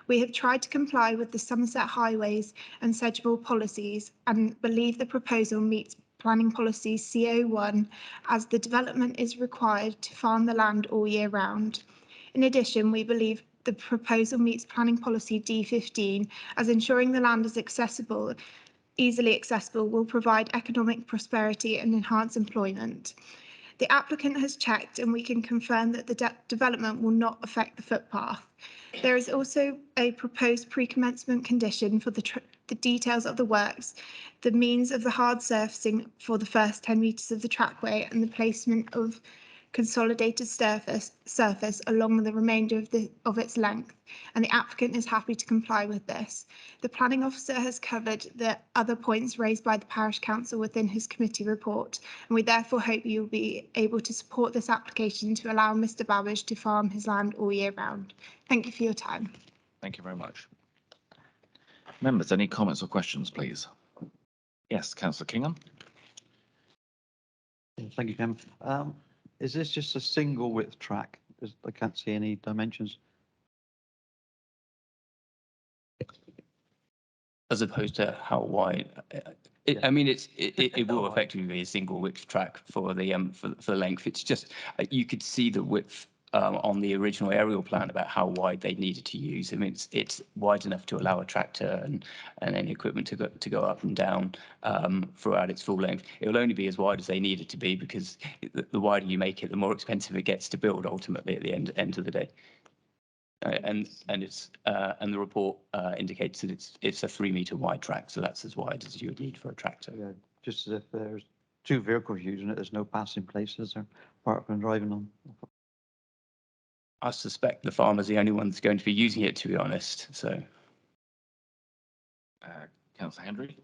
We have tried to comply with the Somerset Highways and Sedgemoor policies and believe the proposal meets Planning Policy CO1 as the development is required to farm the land all year round. In addition, we believe the proposal meets Planning Policy D15 as ensuring the land is easily accessible will provide economic prosperity and enhance employment. The applicant has checked and we can confirm that the development will not affect the footpath. There is also a proposed pre-commencement condition for the details of the works, the means of the hard surfacing for the first 10 metres of the trackway and the placement of consolidated surface along the remainder of its length, and the applicant is happy to comply with this. The planning officer has covered the other points raised by the Parish Council within his committee report, and we therefore hope you will be able to support this application to allow Mr. Babbage to farm his land all year round. Thank you for your time. Thank you very much. Members, any comments or questions, please? Yes, Councillor Kingham. Thank you, Chairman. Is this just a single width track? I can't see any dimensions. As opposed to how wide? I mean, it will effectively be a single width track for the length. It's just you could see the width on the original aerial plan about how wide they needed to use. I mean, it's wide enough to allow a tractor and any equipment to go up and down throughout its full length. It will only be as wide as they need it to be because the wider you make it, the more expensive it gets to build ultimately at the end of the day. And the report indicates that it's a 3 metre wide track, so that's as wide as you would need for a tractor. Yeah, just as if there's two vehicles using it, there's no passing places or parking and driving on. I suspect the farmer's the only one that's going to be using it, to be honest. So, Councillor Hendry.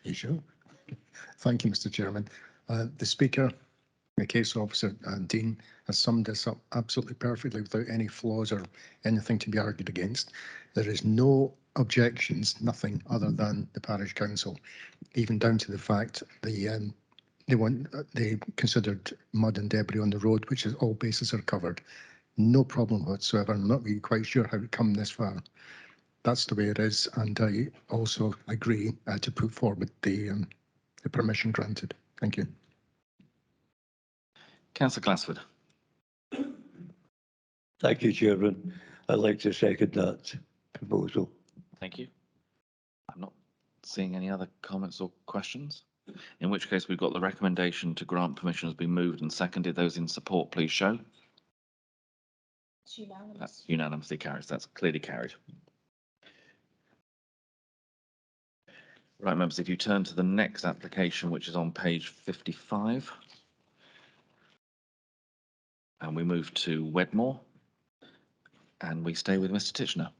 You sure? Thank you, Mr. Chairman. The Speaker The case officer, Dean, has summed this up absolutely perfectly without any flaws or anything to be argued against. There is no objections, nothing other than the parish council, even down to the fact they considered mud and debris on the road, which is all bases are covered. No problem whatsoever. I'm not really quite sure how it come this far. That's the way it is, and I also agree to put forward the permission granted. Thank you. Councillor Glassford. Thank you, Chairman. I'd like to second that proposal. Thank you. I'm not seeing any other comments or questions, in which case we've got the recommendation to grant permission has been moved and seconded. Those in support, please show. It's unanimous. That's unanimously carried. That's clearly carried. Right, members, if you turn to the next application, which is on page 55, and we move to Wedmore, and we stay with Mr. Titchener.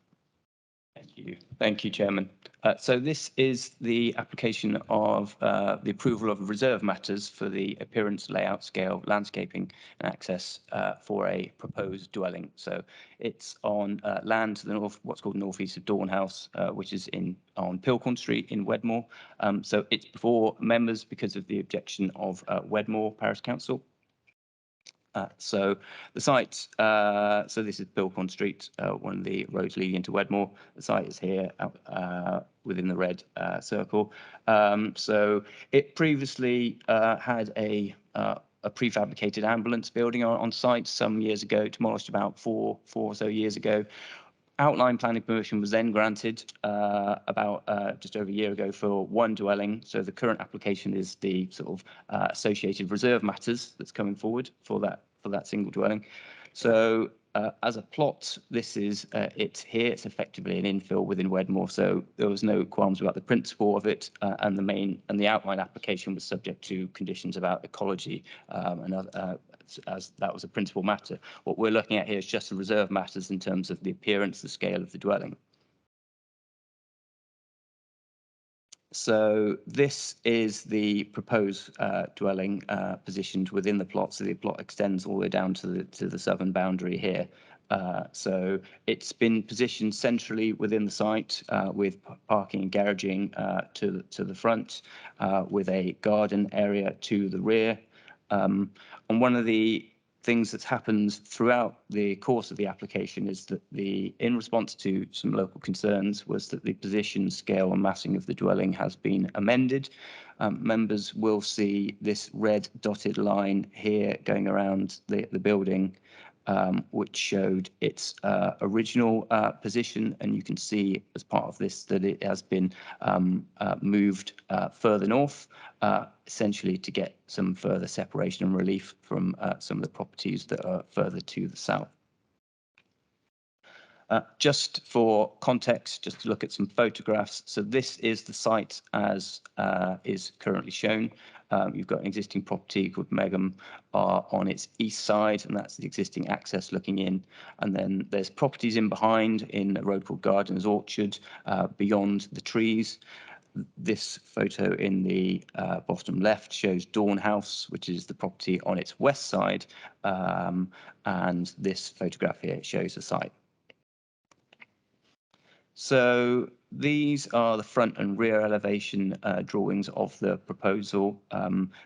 Thank you, Chairman. So this is the application of the approval of reserve matters for the appearance, layout, scale, landscaping and access for a proposed dwelling. So it's on land to the north, what's called northeast of Dawn House, which is on Pilcorn Street in Wedmore. So it's before members because of the objection of Wedmore Parish Council. So the site, so this is Pilcorn Street, one of the roads leading into Wedmore. The site is here within the red circle. So it previously had a prefabricated ambulance building on site some years ago, demolished about four or so years ago. Outline planning permission was then granted about just over a year ago for one dwelling. So the current application is the sort of associated reserve matters that's coming forward for that single dwelling. So as a plot, this is it here. It's effectively an infill within Wedmore. So there was no qualms about the principle of it, and the outline application was subject to conditions about ecology and other, as that was a principal matter. What we're looking at here is just the reserve matters in terms of the appearance, the scale of the dwelling. So this is the proposed dwelling positioned within the plot. So the plot extends all the way down to the southern boundary here. So it's been positioned centrally within the site with parking and garaging to the front, with a garden area to the rear. And one of the things that's happened throughout the course of the application is that in response to some local concerns, was that the position, scale and massing of the dwelling has been amended. Members will see this red dotted line here going around the building, which showed its original position, and you can see as part of this that it has been moved further north, essentially to get some further separation and relief from some of the properties that are further to the south. Just for context, just to look at some photographs. So this is the site as is currently shown. You've got an existing property called Megham on its east side, and that's the existing access looking in. And then there's properties in behind in a road called Gardener's Orchard beyond the trees. This photo in the bottom left shows Dawn House, which is the property on its west side. And this photograph here shows the site. So these are the front and rear elevation drawings of the proposal.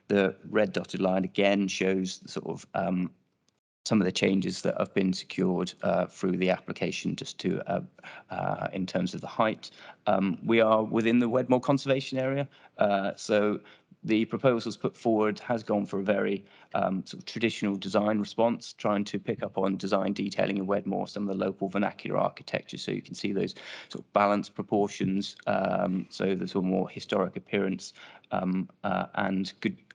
The red dotted line again shows the sort of some of the changes that have been secured through the application, just to in terms of the height. We are within the Wedmore Conservation Area, so the proposals put forward has gone for a very sort of traditional design response, trying to pick up on design detailing in Wedmore, some of the local vernacular architecture. So you can see those sort of balanced proportions, so the sort of more historic appearance, and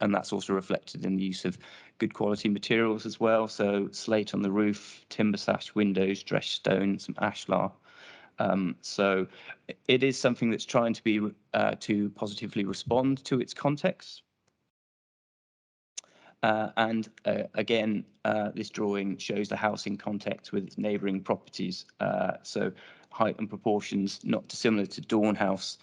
that's also reflected in the use of good quality materials as well. So slate on the roof, timber sash windows, dressed stone, some ashlar. So it is something that's trying to be to positively respond to its context. Again, this drawing shows the house in context with neighbouring properties. So height and proportions not dissimilar to Dawn House,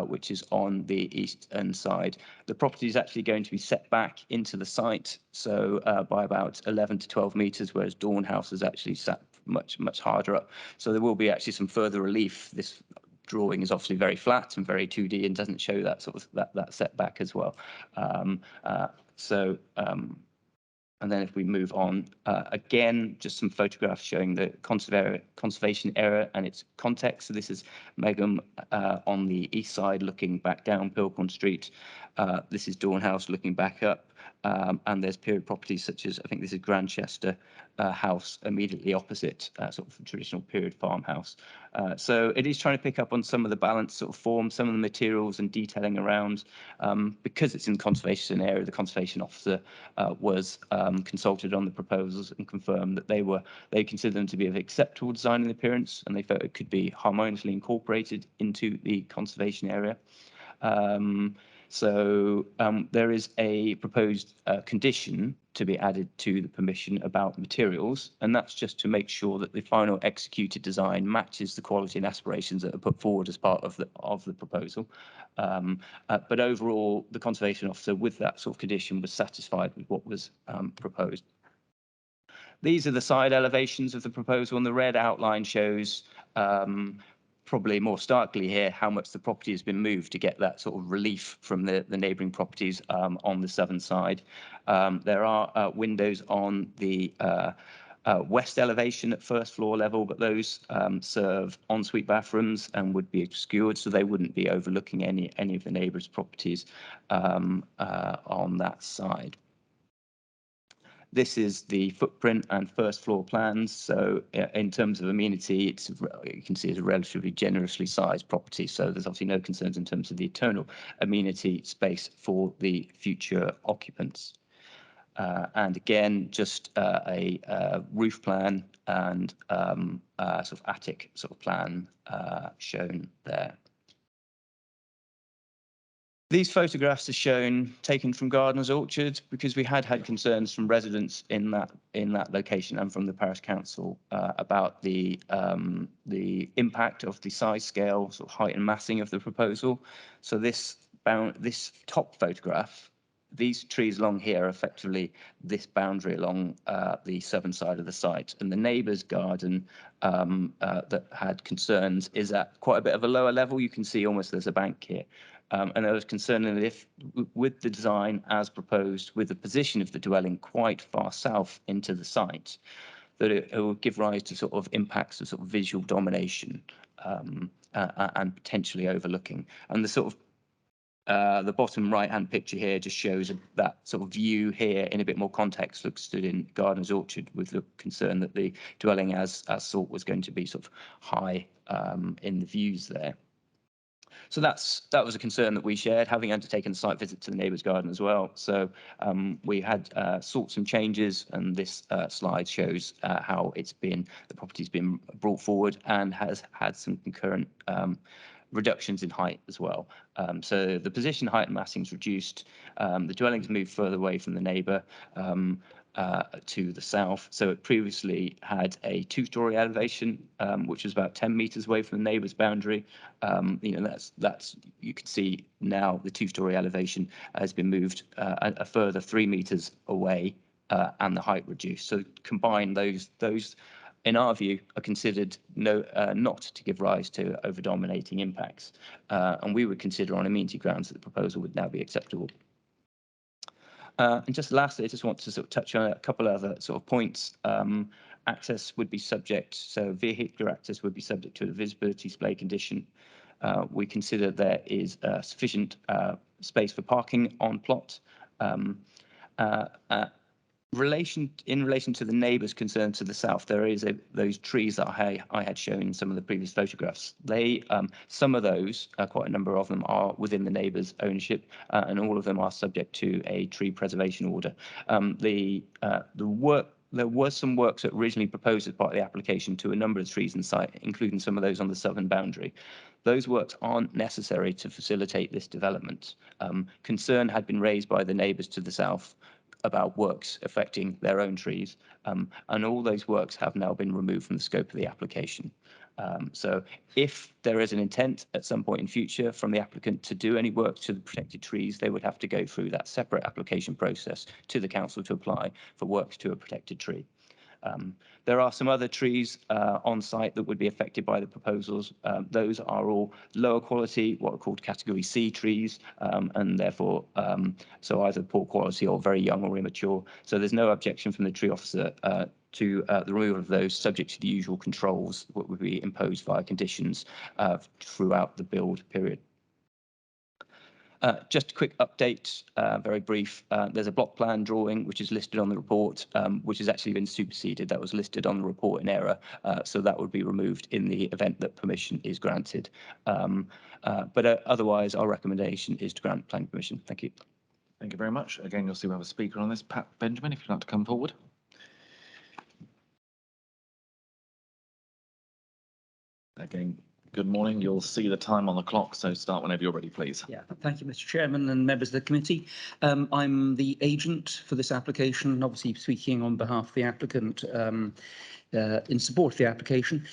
which is on the eastern side. The property is actually going to be set back into the site, so by about 11 to 12 metres, whereas Dawn House is actually sat much harder up. So there will be actually some further relief. This drawing is obviously very flat and very 2D and doesn't show that sort of that setback as well. And then if we move on, again, just some photographs showing the conservation area and its context. So this is Megham on the east side looking back down Pilcorn Street. This is Dawn House looking back up. And there's period properties such as, I think this is Grandchester House immediately opposite, sort of traditional period farmhouse. So it is trying to pick up on some of the balanced sort of form, some of the materials and detailing around. Because it's in conservation area, the conservation officer was consulted on the proposals and confirmed that they consider them to be of acceptable design and appearance, and they felt it could be harmoniously incorporated into the conservation area. There is a proposed condition to be added to the permission about materials, and that's just to make sure that the final executed design matches the quality and aspirations that are put forward as part of the proposal. But overall, the conservation officer with that sort of condition was satisfied with what was proposed. These are the side elevations of the proposal, and the red outline shows probably more starkly here how much the property has been moved to get that sort of relief from the neighbouring properties on the southern side. There are windows on the west elevation at first floor level, but those serve ensuite bathrooms and would be obscured, so they wouldn't be overlooking any of the neighbours' properties on that side. This is the footprint and first floor plans. So in terms of amenity, you can see it's a relatively generously sized property. So there's obviously no concerns in terms of the internal amenity space for the future occupants. And again, just a roof plan and sort of attic sort of plan shown there. These photographs are shown taken from Gardener's Orchard because we had concerns from residents in that location and from the parish council about the impact of the size scale, sort of height and massing of the proposal. So this top photograph, these trees along here are effectively this boundary along the southern side of the site, and the neighbour's garden that had concerns is at quite a bit of a lower level. You can see almost there's a bank here. And there was concern that if, with the design as proposed, with the position of the dwelling quite far south into the site, that it would give rise to sort of impacts of sort of visual domination and potentially overlooking. And the sort of the bottom right-hand picture here just shows that sort of view here in a bit more context, stood in Gardener's Orchard with the concern that the dwelling as sought was going to be sort of high in the views there. So that was a concern that we shared, having undertaken a site visit to the neighbour's garden as well. So we had sought some changes, and this slide shows how the property's been brought forward and has had some concurrent reductions in height as well. So the position, height and massing is reduced. The dwelling's moved further away from the neighbour to the south. So it previously had a two-storey elevation, which was about 10 metres away from the neighbour's boundary. You can see now the two-storey elevation has been moved a further 3 metres away and the height reduced. So combine those in our view, are considered not to give rise to over-dominating impacts. And we would consider on amenity grounds that the proposal would now be acceptable. And just lastly, I just want to sort of touch on a couple other sort of points. Access would be subject, so vehicular access would be subject to a visibility display condition. We consider there is sufficient space for parking on plot. In relation to the neighbours concerned to the south, there is those trees that I had shown in some of the previous photographs. Some of those, quite a number of them, are within the neighbours' ownership, and all of them are subject to a tree preservation order. There was some works that originally proposed as part of the application to a number of trees in site, including some of those on the southern boundary. Those works aren't necessary to facilitate this development. Concern had been raised by the neighbours to the south about works affecting their own trees, and all those works have now been removed from the scope of the application. So if there is an intent at some point in future from the applicant to do any work to the protected trees, they would have to go through that separate application process to the council to apply for works to a protected tree. There are some other trees on site that would be affected by the proposals. Those are all lower quality, what are called category C trees, and therefore, so either poor quality or very young or immature. So there's no objection from the tree officer to the removal of those, subject to the usual controls that would be imposed via conditions throughout the build period. Just a quick update, very brief. There's a block plan drawing which is listed on the report, which has actually been superseded. That was listed on the report in error, so that would be removed in the event that permission is granted. But otherwise, our recommendation is to grant planning permission. Thank you. Thank you very much. Again, you'll see we have a speaker on this. Pat Benjamin, if you'd like to come forward. Again, good morning. You'll see the time on the clock, so start whenever you're ready, please. Yeah, thank you, Mr. Chairman and members of the committee. I'm the agent for this application, obviously speaking on behalf of the applicant in support of the application.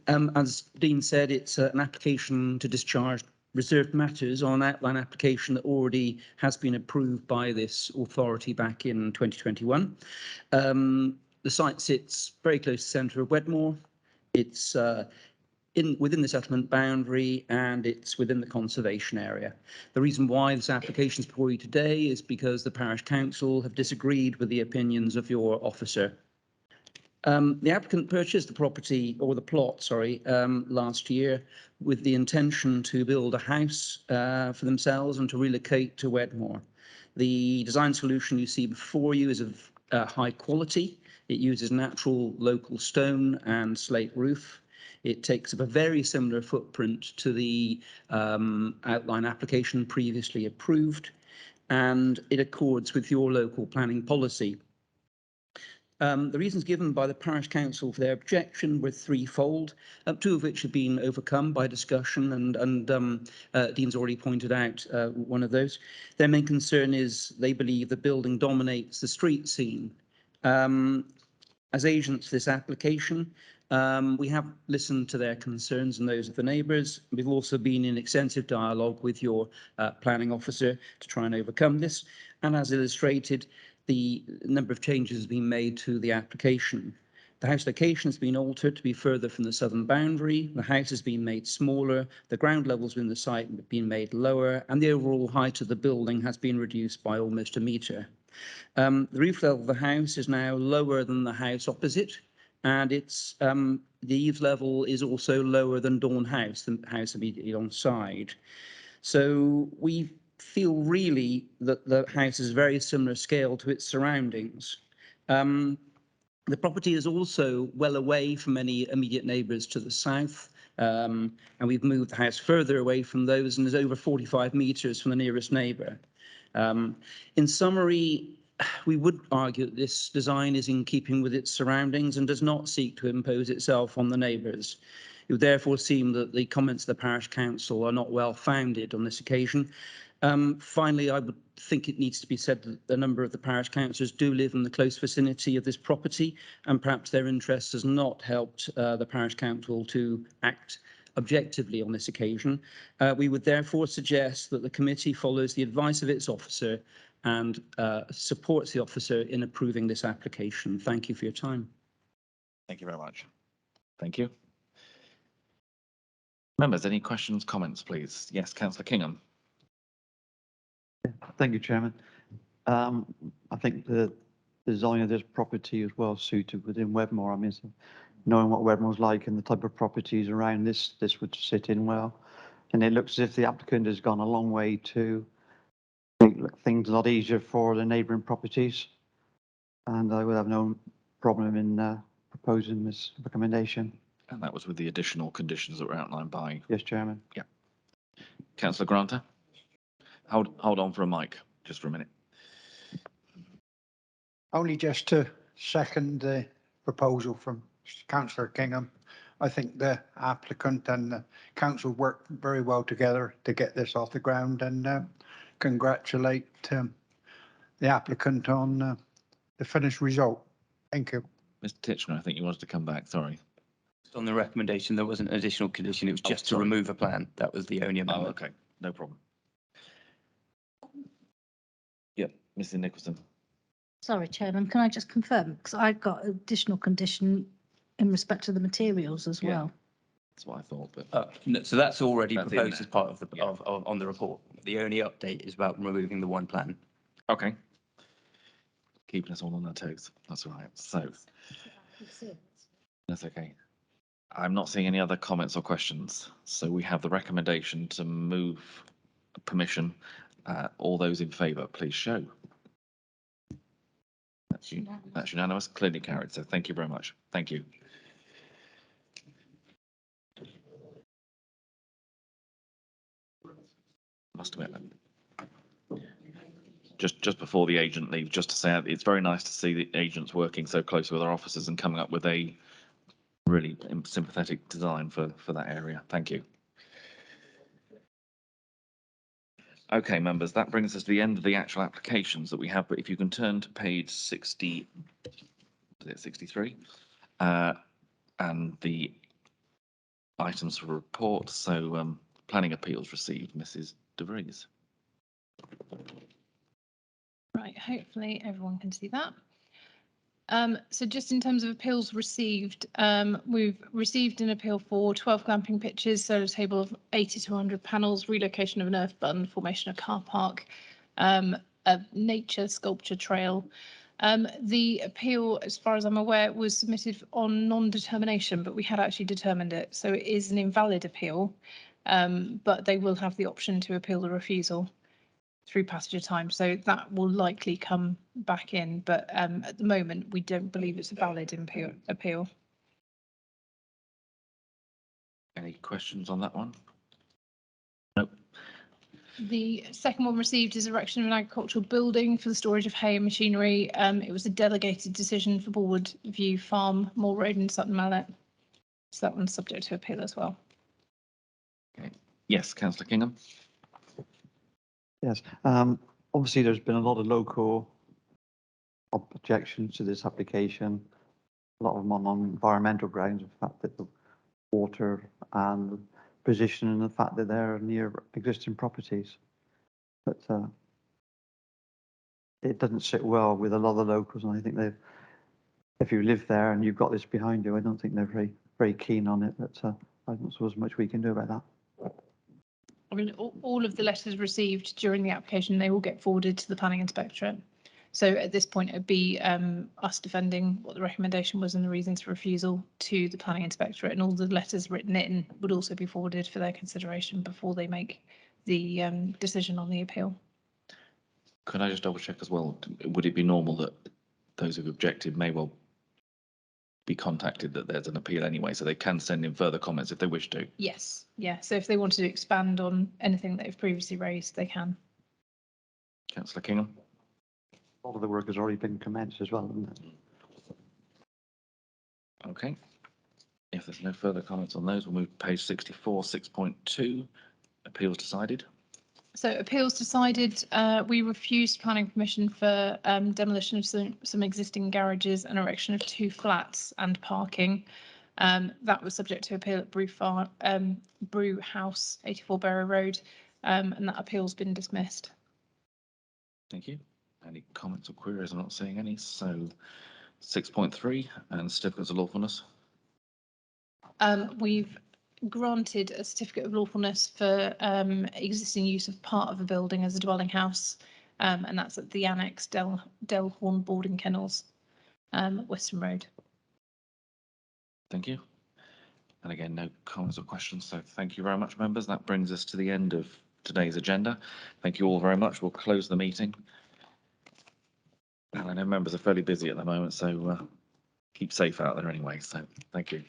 As Dean said, it's an application to discharge reserved matters on an outline application that already has been approved by this authority back in 2021. The site sits very close to the centre of Wedmore. It's within the settlement boundary, and it's within the conservation area. The reason why this application is before you today is because the parish council have disagreed with the opinions of your officer. The applicant purchased the property, or the plot, sorry, last year with the intention to build a house for themselves and to relocate to Wedmore. The design solution you see before you is of high quality. It uses natural local stone and slate roof. It takes up a very similar footprint to the outline application previously approved, and it accords with your local planning policy. The reasons given by the parish council for their objection were threefold, two of which have been overcome by discussion, and Dean's already pointed out one of those. Their main concern is they believe the building dominates the street scene. As agents for this application, we have listened to their concerns and those of the neighbours. We've also been in extensive dialogue with your planning officer to try and overcome this. And as illustrated, the number of changes has been made to the application. The house location has been altered to be further from the southern boundary. The house has been made smaller. The ground levels within the site have been made lower, and the overall height of the building has been reduced by almost a metre. The roof level of the house is now lower than the house opposite, and it's the eaves level is also lower than Dawn House, the house immediately alongside. So we feel really that the house is very similar scale to its surroundings. The property is also well away from any immediate neighbours to the south, and we've moved the house further away from those and is over 45 metres from the nearest neighbour. In summary, we would argue that this design is in keeping with its surroundings and does not seek to impose itself on the neighbours. It would therefore seem that the comments of the parish council are not well founded on this occasion. Finally, I would think it needs to be said that a number of the parish councillors do live in the close vicinity of this property, and perhaps their interest has not helped the parish council to act objectively on this occasion. We would therefore suggest that the committee follows the advice of its officer and supports the officer in approving this application. Thank you for your time. Thank you very much. Thank you. Members, any questions, comments, please? Yes, Councillor Kingham. Thank you, Chairman. I think the design of this property is well suited within Wedmore. I mean, knowing what Wedmore's like and the type of properties around this would sit in well. And it looks as if the applicant has gone a long way to make things a lot easier for the neighbouring properties. And I would have no problem in proposing this recommendation. And that was with the additional conditions that were outlined by... Yes, Chairman. Yeah. Councillor Granter. Hold on for a mic, just for a minute. Only just to second the proposal from Councillor Kingham. I think the applicant and the council worked very well together to get this off the ground, and congratulate the applicant on the finished result. Thank you. Mr. Titchener, I think you wanted to come back, sorry. On the recommendation, there wasn't an additional condition. It was just to sorry. remove a plan. That was the only Oh, amendment. okay, no problem. Yep, Mrs Nicholson. Sorry, Chairman, can I just confirm? Because I've got additional condition in respect to the materials as Yeah. well. That's what I thought, but No, so that's already That's in proposed there. as part of the, Yeah. on the report. The only update is about removing the one plan. okay. Keeping us all on our toes. That's all right. So that's okay. I'm not seeing any other comments or questions. So we have the recommendation to move permission. All those in favour, please show. That's unanimous, clearly carried. So thank you very much. Thank you. Must admit, just before the agent leaves, just to say it's very nice to see the agents working so closely with our officers and coming up with a really sympathetic design for that area. Thank you. Okay, members, that brings us to the end of the actual applications that we have. But if you can turn to page 60, is it 63? And the items for report. So planning appeals received, Mrs. De Vries. Right, hopefully everyone can see that. So just in terms of appeals received, we've received an appeal for 12 glamping pitches, solar table of 80 to 100 panels, relocation of an earth button, formation of car park, a nature sculpture trail. The appeal, as far as I'm aware, was submitted on non-determination, but we had actually determined it. So it is an invalid appeal, but they will have the option to appeal the refusal through passage of time. So that will likely come back in, but at the moment, we don't believe it's a valid appeal. Any questions on that one? Nope. The second one received is erection of an agricultural building for the storage of hay and machinery. It was a delegated decision for Bullwood View Farm, Moor Road and Sutton Mallet. So that one's subject to appeal as well. Okay. Yes, Councillor Kingham. Yes, obviously there's been a lot of local objections to this application. A lot of them on environmental grounds, the fact that the water and the position and the fact that they're near existing properties. But it doesn't sit well with a lot of the locals, and I think they've, if you live there and you've got this behind you, I don't think they're very keen on it, but I don't suppose much we can do about that. I mean, all of the letters received during the application, they will get forwarded to the planning inspectorate. So at this point, it'd be us defending what the recommendation was and the reasons for refusal to the planning inspectorate, and all the letters written in would also be forwarded for their consideration before they make the decision on the appeal. Could I just double check as well? Would it be normal that those who've objected may well be contacted that there's an appeal anyway, so they can send in further comments if they wish to? Yes, yeah. So if they wanted to expand on anything that they've previously raised, they can. Councillor Kingham. A lot of the work has already been commenced as well, hasn't it? Okay. If there's no further comments on those, we'll move to page 64, 6.2, appeals decided. So appeals decided, we refused planning permission for demolition of some existing garages and erection of 2 flats and parking. That was subject to appeal at Brew House, 84 Barrow Road, and that appeal's been dismissed. Thank you. Any comments or queries? I'm not seeing any. So 6.3 and certificates of lawfulness. We've granted a certificate of lawfulness for existing use of part of a building as a dwelling house, and that's at the annex Delhorn Boarding Kennels, Western Road. Thank you. And again, no comments or questions. So thank you very much, members. That brings us to the end of today's agenda. Thank you all very much. We'll close the meeting. And I know members are fairly busy at the moment, so keep safe out there anyway. So thank you.